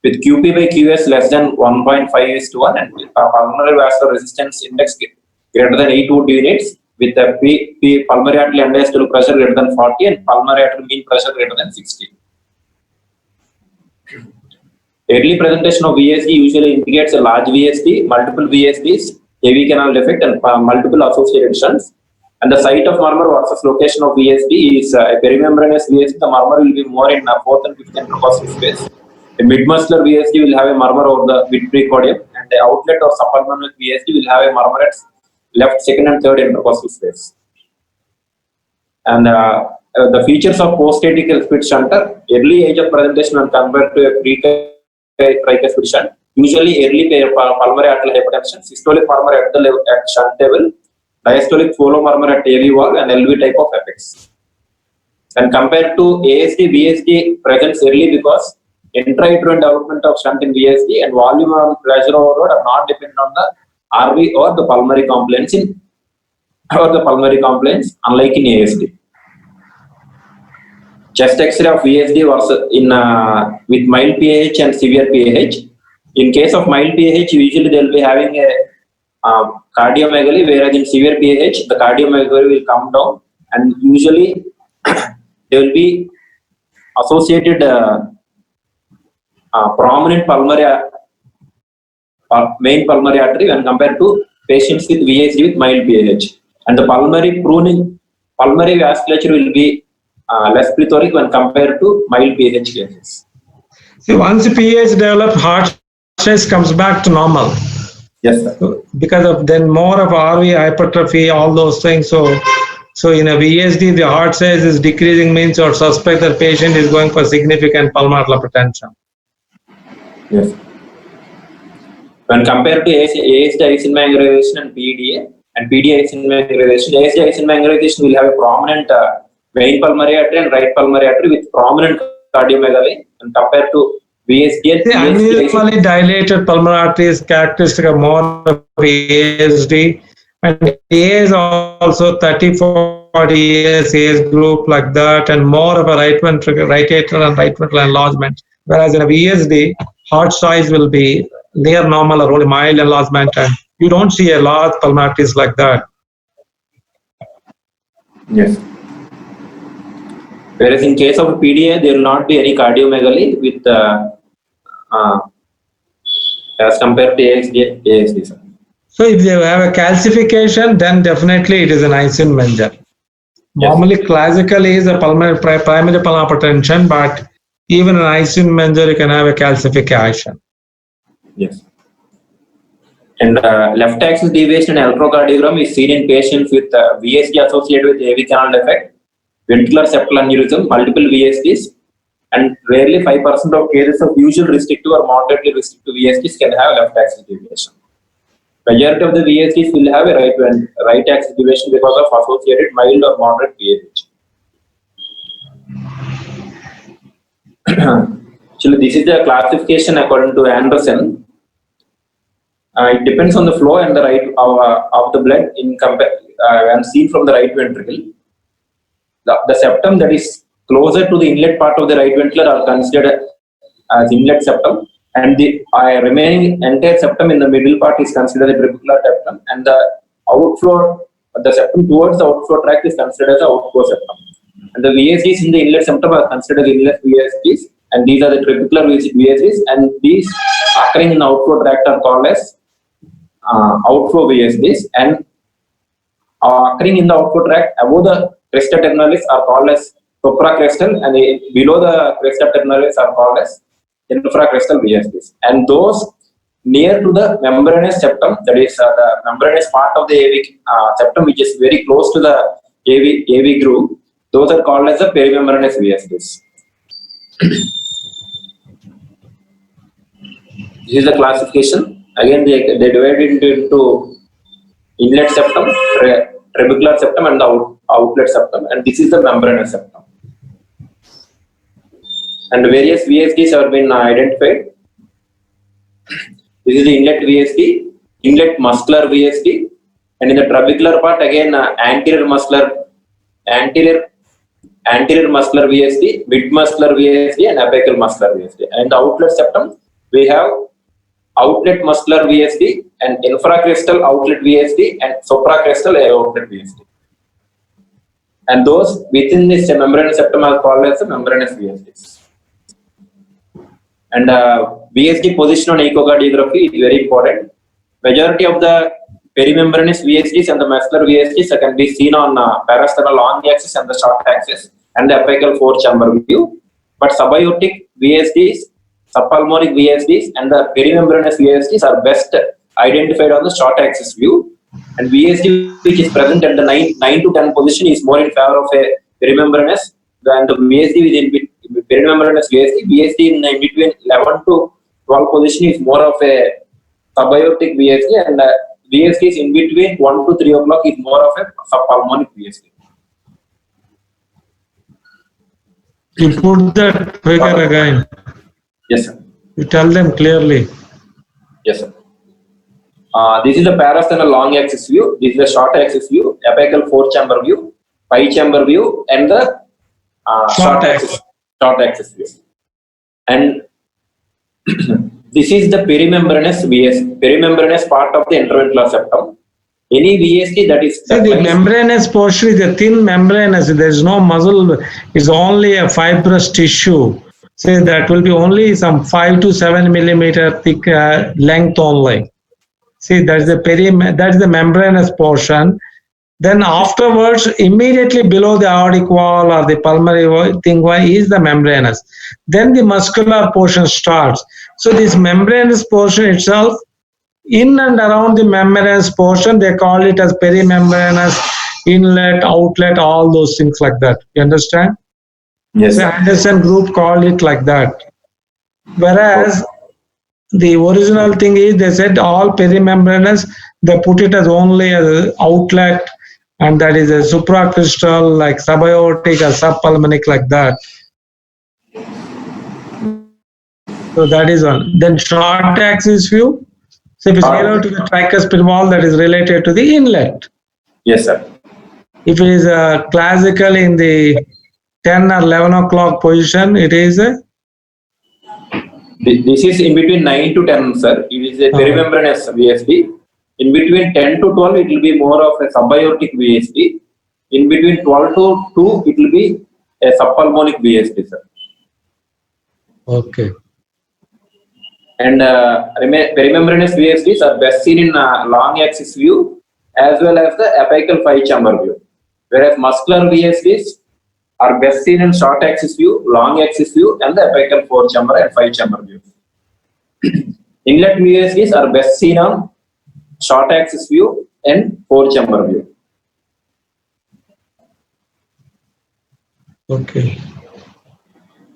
with QP by QS less than 1.5:1, and pulmonary vascular resistance index greater than 8 Wood units, with the pulmonary artery end-diastolic pressure greater than 40 and pulmonary artery mean pressure greater than 60. Early presentation of VSD usually indicates a large VSD, multiple VSDs, AV canal defect, and multiple associated shunts. And the site of murmur versus location of VSD is a perimembranous VSD. The murmur will be more in 4th and 5th intercostal space. A mid-muscular VSD will have a murmur over the mid precordium, and the outlet or subpulmonary VSD will have a murmur at left, 2nd, and 3rd intercostal space. And the features of post-atrial split shunter, early age of presentation when compared to a pre-tricuspid shunt, usually early pulmonary arterial hypertension, systolic murmur at the level, at shunt level, diastolic follow murmur at AV valve, and LV type of effects. And compared to ASD, VSD presents early because intra-uterine development of shunt in VSD and volume and pressure overload are not dependent on the RV or the pulmonary complaints unlike in ASD. Chest X-ray of VSD versus with mild PAH and severe PAH. In case of mild PAH, usually they will be having a cardiomegaly, whereas in severe PAH, the cardiomegaly will come down, and usually they will be associated prominent main pulmonary artery when compared to patients with VSD with mild PAH. And the pulmonary vasculature will be less plethoric when compared to mild PAH cases. See, once PAH develops, heart size comes back to normal. Yes, sir. Because of then more of RV hypertrophy, all those things. So in a VSD, the heart size is decreasing, means or suspect that patient is going for significant pulmonary hypertension. Yes. When compared to ASD Eisenmenger aggravation and PDA Eisenmenger aggravation, ASD Eisenmenger aggravation will have a prominent main pulmonary artery and right pulmonary artery with prominent cardiomegaly, and compared to VSD. The unusually dilated pulmonary artery is characteristic of more of ASD, and A is also 30-40 years age group like that, and more of a right atrial and right ventricular enlargement. Whereas in a VSD, heart size will be near normal or only mild enlargement, and you don't see a large pulmonary arteries like that. Yes. Whereas in case of PDA, there will not be any cardiomegaly with as compared to ASD. Sir. So if they have a calcification, then definitely it is an Eisenmenger. Normally, classically is a primary pulmonary hypertension, but even an Eisenmenger, you can have a calcification. Yes. And left axis deviation in electrocardiogram is seen in patients with VSD associated with AV canal defect, ventricular septal aneurysm, multiple VSDs, and rarely 5% of cases of usual restrictive or moderately restrictive VSDs can have left axis deviation. Majority of the VSDs will have a right axis deviation because of associated mild or moderate PAH. Actually, this is the classification according to Anderson. It depends on the flow and the right of the blood in when seen from the right ventricle. The septum that is closer to the inlet part of the right ventricle are considered as inlet septum, and the remaining entire septum in the middle part is considered a trabecular septum, and the outflow, the septum towards the outflow tract is considered as the outflow septum. And the VSDs in the inlet septum are considered inlet VSDs, and these are the trabecular VSDs, and these occurring in the outflow tract are called as outflow VSDs, and occurring in the outflow tract above the cresta terminalis are called as supracrestal, and below the cresta terminalis are called as infracrestal VSDs. And those near to the membranous septum, that is the membranous part of the AV septum, which is very close to the AV groove, those are called as the perimembranous VSDs. This is the classification. Again, they divided into inlet septum, trabecular septum, and the outlet septum, and this is the membranous septum. And various VSDs have been identified. This is the inlet VSD, inlet muscular VSD, and in the trabecular part again anterior muscular VSD, mid muscular VSD, and apical muscular VSD. And in the outlet septum we have outlet muscular VSD and infracrestal outlet VSD and supracrestal outlet VSD. And those within this membranous septum are called as the membranous VSDs. And VSD position on echocardiography is very important. Majority of the perimembranous VSDs and the muscular VSDs can be seen on parasternal long axis and the short axis and the apical 4-chamber view. But subaortic VSDs, subpulmonic VSDs, and the perimembranous VSDs are best identified on the short axis view. And VSD which is present at the 9 to 10 position is more in favor of a perimembranous than the VSD within perimembranous VSD in between 11 to 12 position is more of a subaortic VSD, and VSD is in between 1 to 3 o'clock is more of a subpulmonic VSD. You put that figure again. Yes, sir. You tell them clearly. Yes, sir. This is the parasternal long axis view. This is the short axis view, apical 4-chamber view, 5-chamber view, and the short axis view. And this is the perimembranous part of the interventricular septum. Any VSD that is... See, the membranous portion is a thin membranous. There is no muscle. It's only a fibrous tissue. See, that will be only some 5 to 7 millimeter thick length only. See, that's the membranous portion. Then afterwards, immediately below the aortic wall or the pulmonary thing is the membranous. Then the muscular portion starts. So this membranous portion itself, in and around the membranous portion, they call it as perimembranous, inlet, outlet, all those things like that. You understand? Yes. The Anderson group called it like that. Whereas the original thing is they said all perimembranous, they put it as only as outlet, and that is a supracrystal, like subaortic or subpulmonic, like that. So that is one. Then short axis view. So if it's nearer to the tricuspid wall, that is related to the inlet. Yes, sir. If it is classical in the 10 or 11 o'clock position, it is a... This is in between 9 to 10, sir. It is a perimembranous VSD. In between 10 to 12, it will be more of a subaortic VSD. In between 12 to 2, it will be a subpulmonic VSD, sir. Okay. And perimembranous VSDs are best seen in long axis view as well as the apical 5-chamber view, whereas muscular VSDs are best seen in short axis view, long axis view, and the apical 4-chamber and 5-chamber view. Inlet VSDs are best seen on short axis view and 4-chamber view. Okay.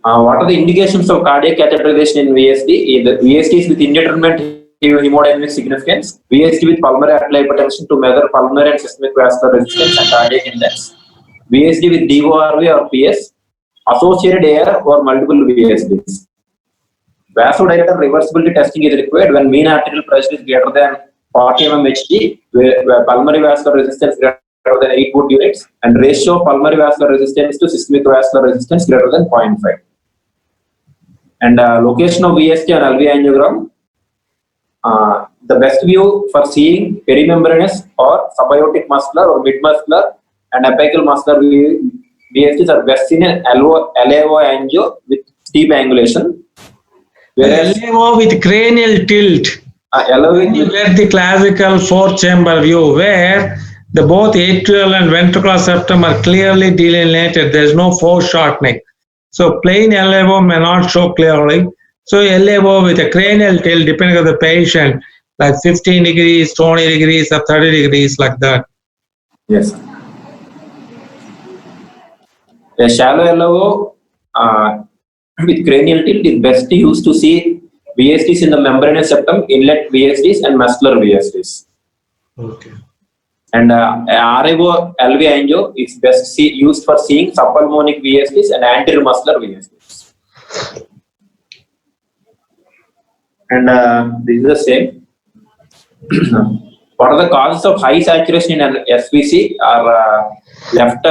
What are the indications of cardiac catheterization in VSD? The VSDs with indeterminate hemodynamic significance, VSD with pulmonary arterial hypertension to measure pulmonary and systemic vascular resistance and cardiac index, VSD with DORV or PS, associated AR or multiple VSDs. Vasodilator reversibility testing is required when mean arterial pressure is greater than 40 mmHg, where pulmonary vascular resistance greater than 8 Wood units, and ratio of pulmonary vascular resistance to systemic vascular resistance greater than 0.5. And location of VSD on LV angiogram, the best view for seeing perimembranous or subaortic muscular or mid-muscular and apical muscular VSDs are best seen in LAO angio with steep angulation. Whereas LAO with cranial tilt. You get the classical 4-chamber view where the both atrial and ventricular septum are clearly delineated. There is no foreshortening. So plain LAO may not show clearly. So LAO with a cranial tilt, depending on the patient, like 15 degrees, 20 degrees, or 30 degrees, like that. yes, a shallow LAO with cranial tilt is best used to see VSDs in the membranous septum, inlet VSDs, and muscular VSDs. Okay. And RAO LV angio is best used for seeing subpulmonic VSDs and anterior muscular VSDs. And this is the same. What are the causes of high saturation in an SVC? Are left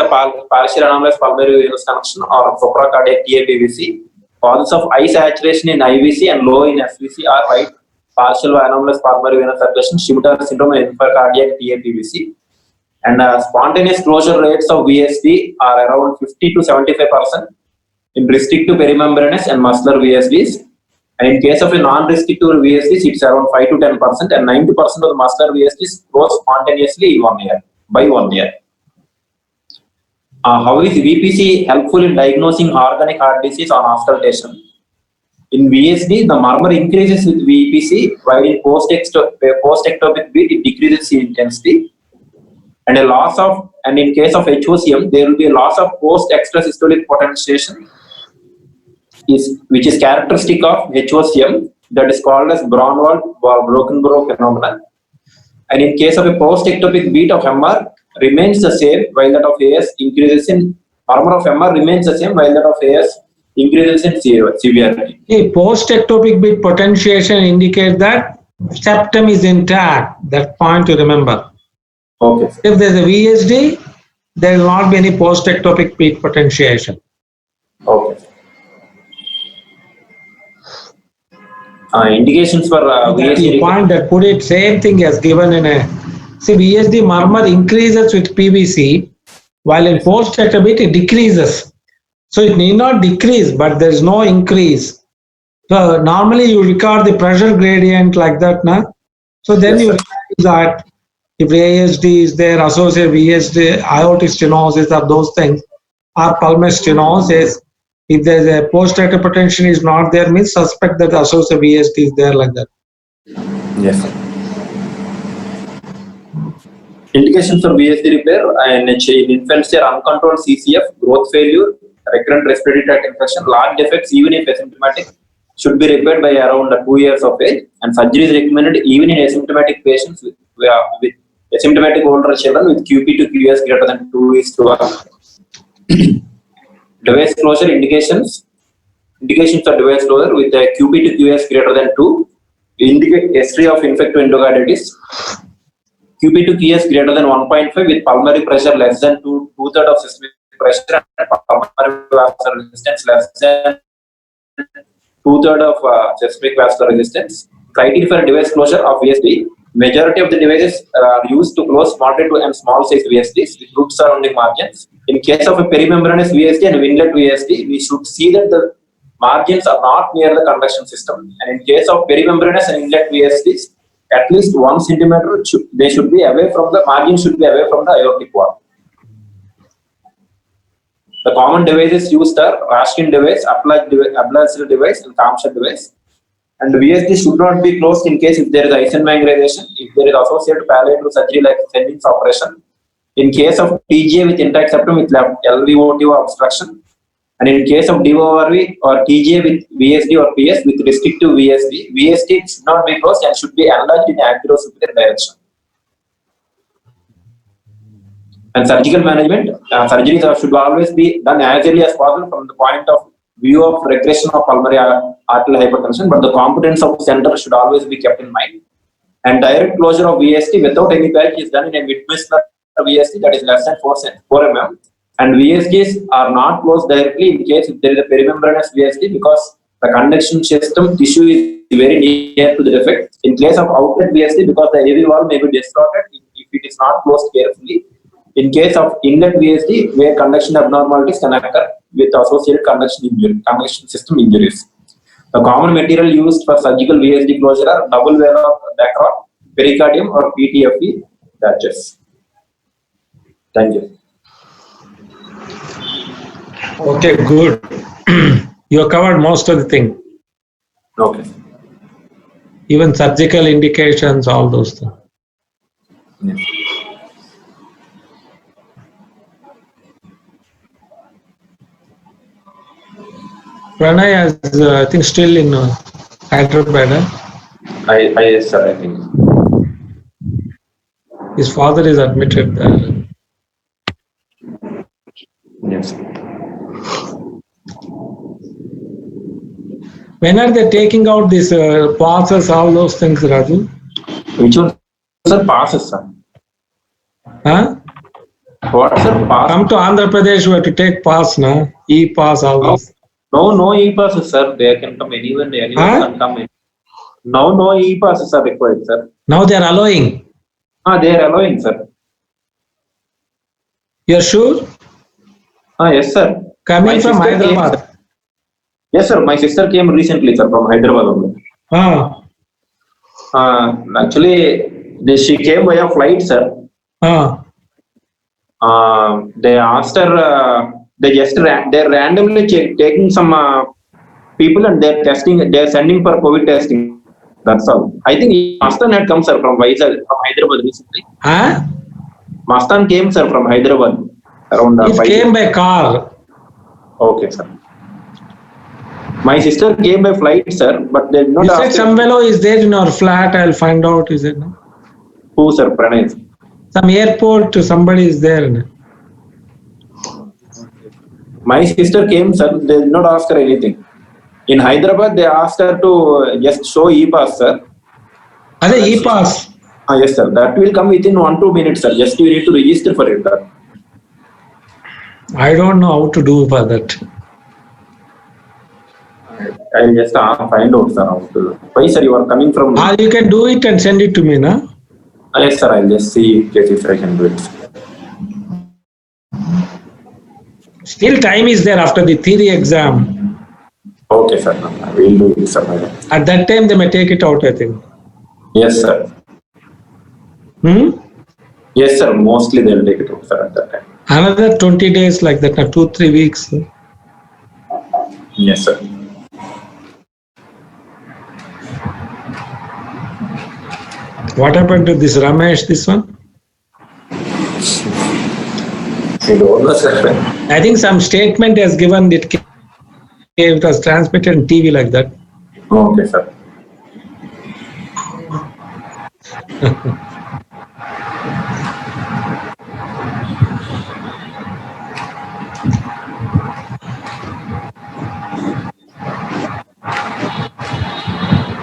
partial anomalous pulmonary venous connection or supracardiac TAPVC? Causes of high saturation in IVC and low in SVC are right partial anomalous pulmonary venous circulation, Schmitter syndrome, and infarcardiac TAPVC. And spontaneous closure rates of VSD are around 50 to 75% in restrictive perimembranous and muscular VSDs. And in case of a non-restrictive VSDs, it's around 5 to 10%, and 90% of the muscular VSDs close spontaneously in 1 year, by 1 year. How is VPC helpful in diagnosing organic heart disease on auscultation? In VSD, the murmur increases with VPC, while in post-ectopic beat, it decreases in intensity. And in case of HOCM, there will be a loss of post-extrasystolic potentiation, which is characteristic of HOCM, that is called as Braunwald or Broken-Borough phenomenon. And in case of a post-ectopic beat of MR, remains the same while that of AS increases in murmur of MR remains the same while that of AS increases in severity. Post-ectopic beat potentiation indicates that septum is intact. That point to remember. Okay. If there is a VSD, there will not be any post-ectopic beat potentiation. Okay. Indications for VSD. Point that put it same thing as given in a. See, VSD murmur increases with PVC, while in post-ectopic it decreases. So it need not decrease, but there is no increase. So normally you record the pressure gradient like that, na? So then Yes, you sir. realize that if ASD is there, associated VSD, aortic stenosis, or those things, or pulmonary stenosis. If there is a post-ectopic potential is not there, means suspect that the associated VSD is there, like that. Yes, sir. Indications for VSD repair and in infancy are uncontrolled CCF, growth failure, recurrent respiratory tract infection, large defects even if asymptomatic should be repaired by around 2 years of age, and surgery is recommended even in asymptomatic patients with asymptomatic older children with QP to QS greater than 2:1. Device closure indications for device closure with a QP to QS greater than 2 indicate history of infective endocarditis. QP to QS greater than 1.5 with pulmonary pressure less than 2/3 of systemic pressure and pulmonary vascular resistance less than 2/3 of systemic vascular resistance. Criteria for device closure of VSD: Majority of the devices are used to close moderate and small size VSDs with root surrounding margins. In case of a perimembranous VSD and inlet VSD, we should see that the margins are not near the conduction system. And in case of perimembranous and inlet VSDs, at least 1 centimeter they should be away from the margin, should be away from the aortic wall. The common devices used are Raskin device, Ablazer device, and Kamshat device. And the VSD should not be closed in case if there is Eisenmangerization, if there is associated palliative surgery like Senning's operation. In case of TGA with intact septum with LVOT obstruction, and in case of DORV or TGA with VSD or PS with restrictive VSD should not be closed and should be enlarged in anterosuperior direction. And surgical management, surgeries should always be done as early as possible from the point of view of regression of pulmonary arterial hypertension, but the competence of the center should always be kept in mind. And direct closure of VSD without any patch is done in a mid-muscular VSD that is less than 4 mm. And VSDs are not closed directly in case if there is a perimembranous VSD because the conduction system tissue is very near to the defect. In case of outlet VSD, because the AV valve may be distorted if it is not closed carefully. In case of inlet VSD, where conduction abnormalities can occur with associated conduction system injuries. The common material used for surgical VSD closure are double wall of Dacron, pericardium, or PTFE patches. Thank you. Okay, good. You have covered most of the thing. Okay. Even surgical indications, all those things. Yes. Pranay is, I think, still in Hyderabad. Yes, sir, I think. His father is admitted there. Yes. When are they taking out these passes, all those things, Raju? Which one? Sir, passes, sir. Huh? What, sir? Pass? Come to Andhra Pradesh, you have to take pass, na? E-pass, all No, those. no e-passes, sir. They can come anyone can come in. No e-passes are required, sir. Now they are allowing. They are allowing, sir. You're sure? Yes, sir. Coming My from sister came, Hyderabad. sir. Yes, sir. My sister came recently, sir, from Hyderabad only. Actually, she came via flight, sir. They asked her, they're randomly taking some people and they're sending for COVID testing. That's all. I think Mastan had come, sir, from Vizag, from Hyderabad recently. Mastan came, sir, from Hyderabad. Around It came by car. Okay, sir. My sister came by flight, sir, but they did not You ask said some fellow is there in our flat, I'll find out, is it? who, sir, Pranay. Some airport, somebody is there. My sister came, sir, they did not ask her anything. In Hyderabad, they asked her to just show e-pass, sir. Are they e-pass? Yes, sir. That will come within 1-2 minutes, sir. Just you need to register for it, sir. I don't know how to do for that. I'll just find out, sir. How to. Why, sir, you are coming from? You can do it and send it to me, na? Yes, sir. I'll just see if I can do it. Still time is there after the theory exam. Okay, sir. I will do it, sir. At that time, they may take it out, I think. Yes, sir. Yes, sir. Mostly they'll take it out, sir, at that time. Another 20 days like that, 2-3 weeks. Yes, sir. What happened to this Ramesh, this one? I don't know, sir. I think some statement has given it was transmitted on TV like that. Okay, sir.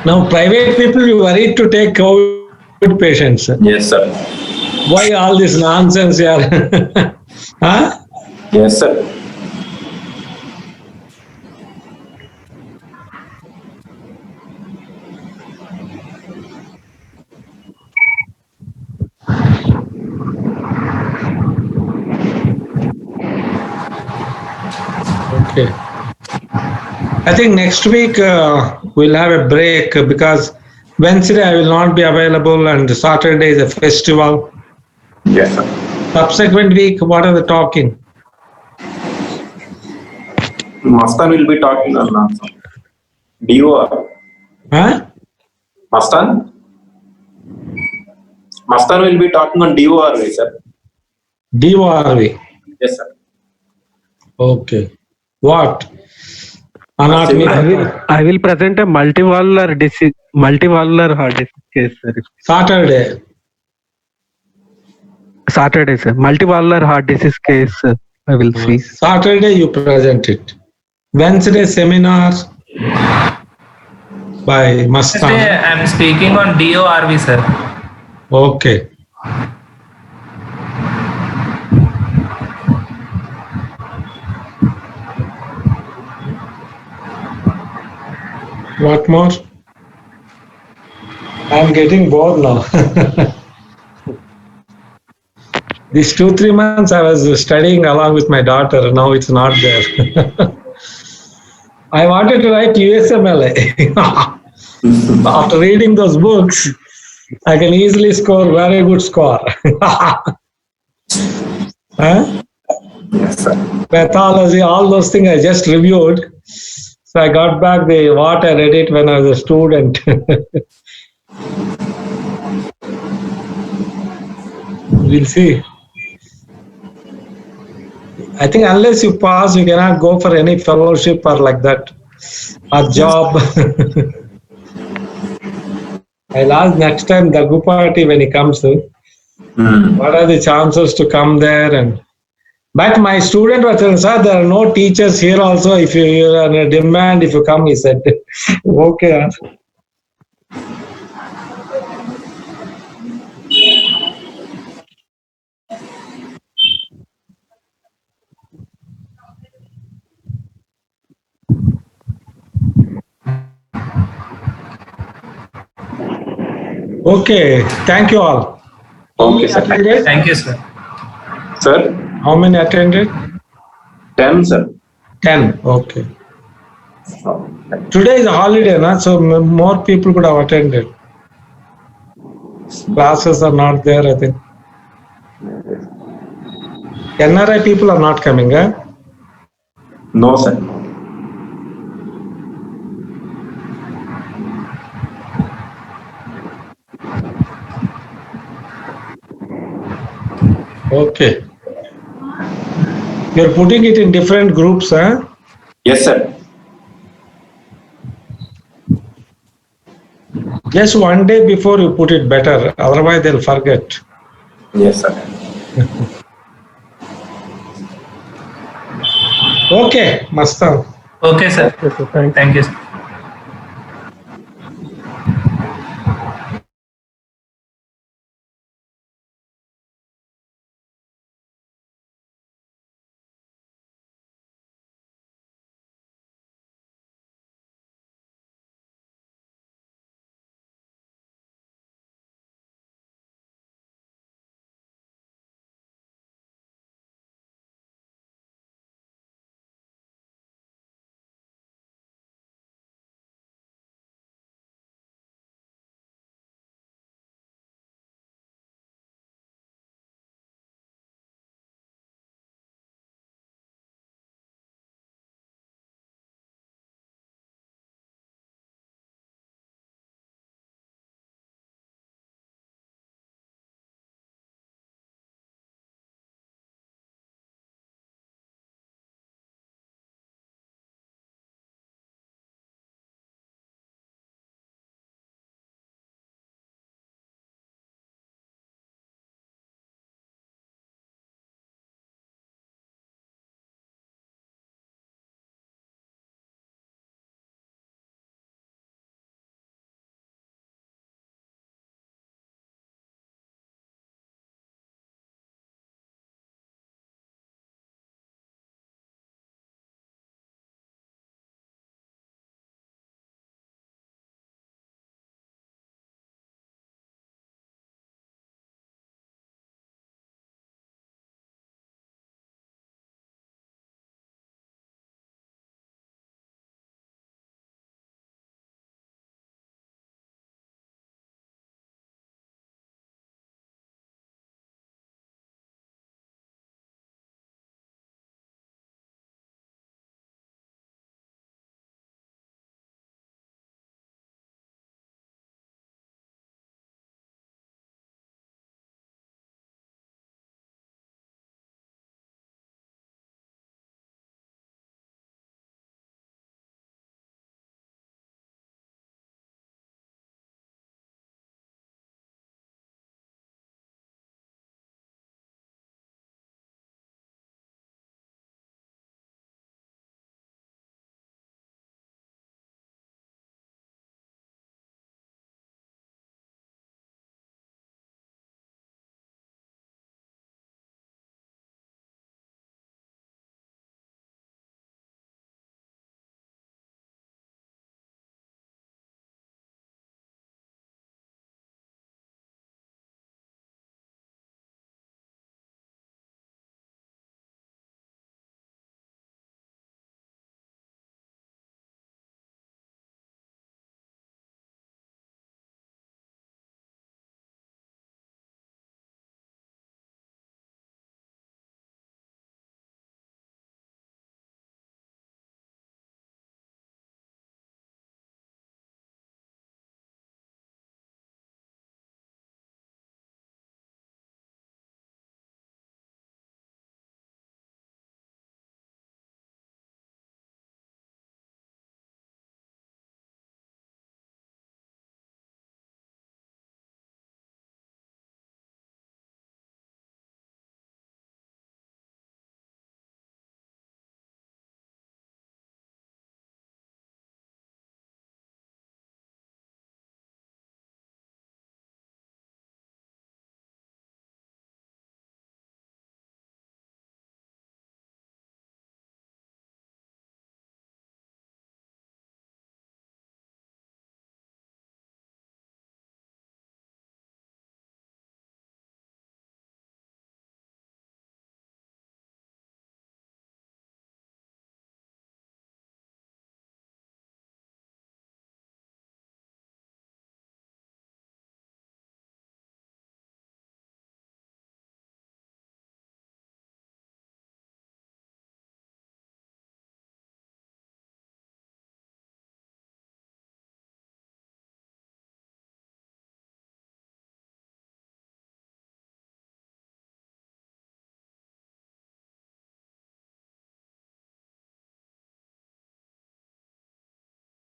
Now, private people, you worried to take COVID patients. Yes, sir. Why all this nonsense here? Huh? Yes, sir. Okay. I think next week we'll have a break because Wednesday I will not be available and Saturday is a festival. Yes, sir. Subsequent week, what are the talking? Mastan will be talking on DOR. Huh? Mastan will be talking on DOR, sir. DORV. Yes, sir. Okay. What? Anatomy. I will present a multivalvular heart disease case, sir. Saturday, sir. Multivalvular heart disease case, I will see. Saturday you present it. Wednesday seminar by Wednesday, Mastan. I'm speaking on DORV, sir. Okay. What more? I'm getting bored now. These 2-3 months I was studying along with my daughter. Now it's not there. I wanted to write USMLE. After reading those books, I can easily score very good score. Huh? Yes, sir. Pathology, all those things I just reviewed. So I got back what I read it when I was a student. We'll see. I think unless you pass, you cannot go for any fellowship or like that, or job. I'll ask next time the Gupati when he comes. What are the chances to come there? But my student was telling, sir, there are no teachers here also. If you are in a demand, if you come, he said. Okay. Okay. Thank you all. Okay, sir. Thank you, sir. Sir, How many attended? 10, sir. 10. Okay. Today is a holiday, so more people could have attended. Classes are not there, I think. NRI people are not coming, eh? No, sir. Okay. You're putting it in different groups, huh? Yes, sir. Just one day before you put it better, otherwise they'll forget. Yes, sir. Okay, Mastan. Okay, sir. Thank you, sir.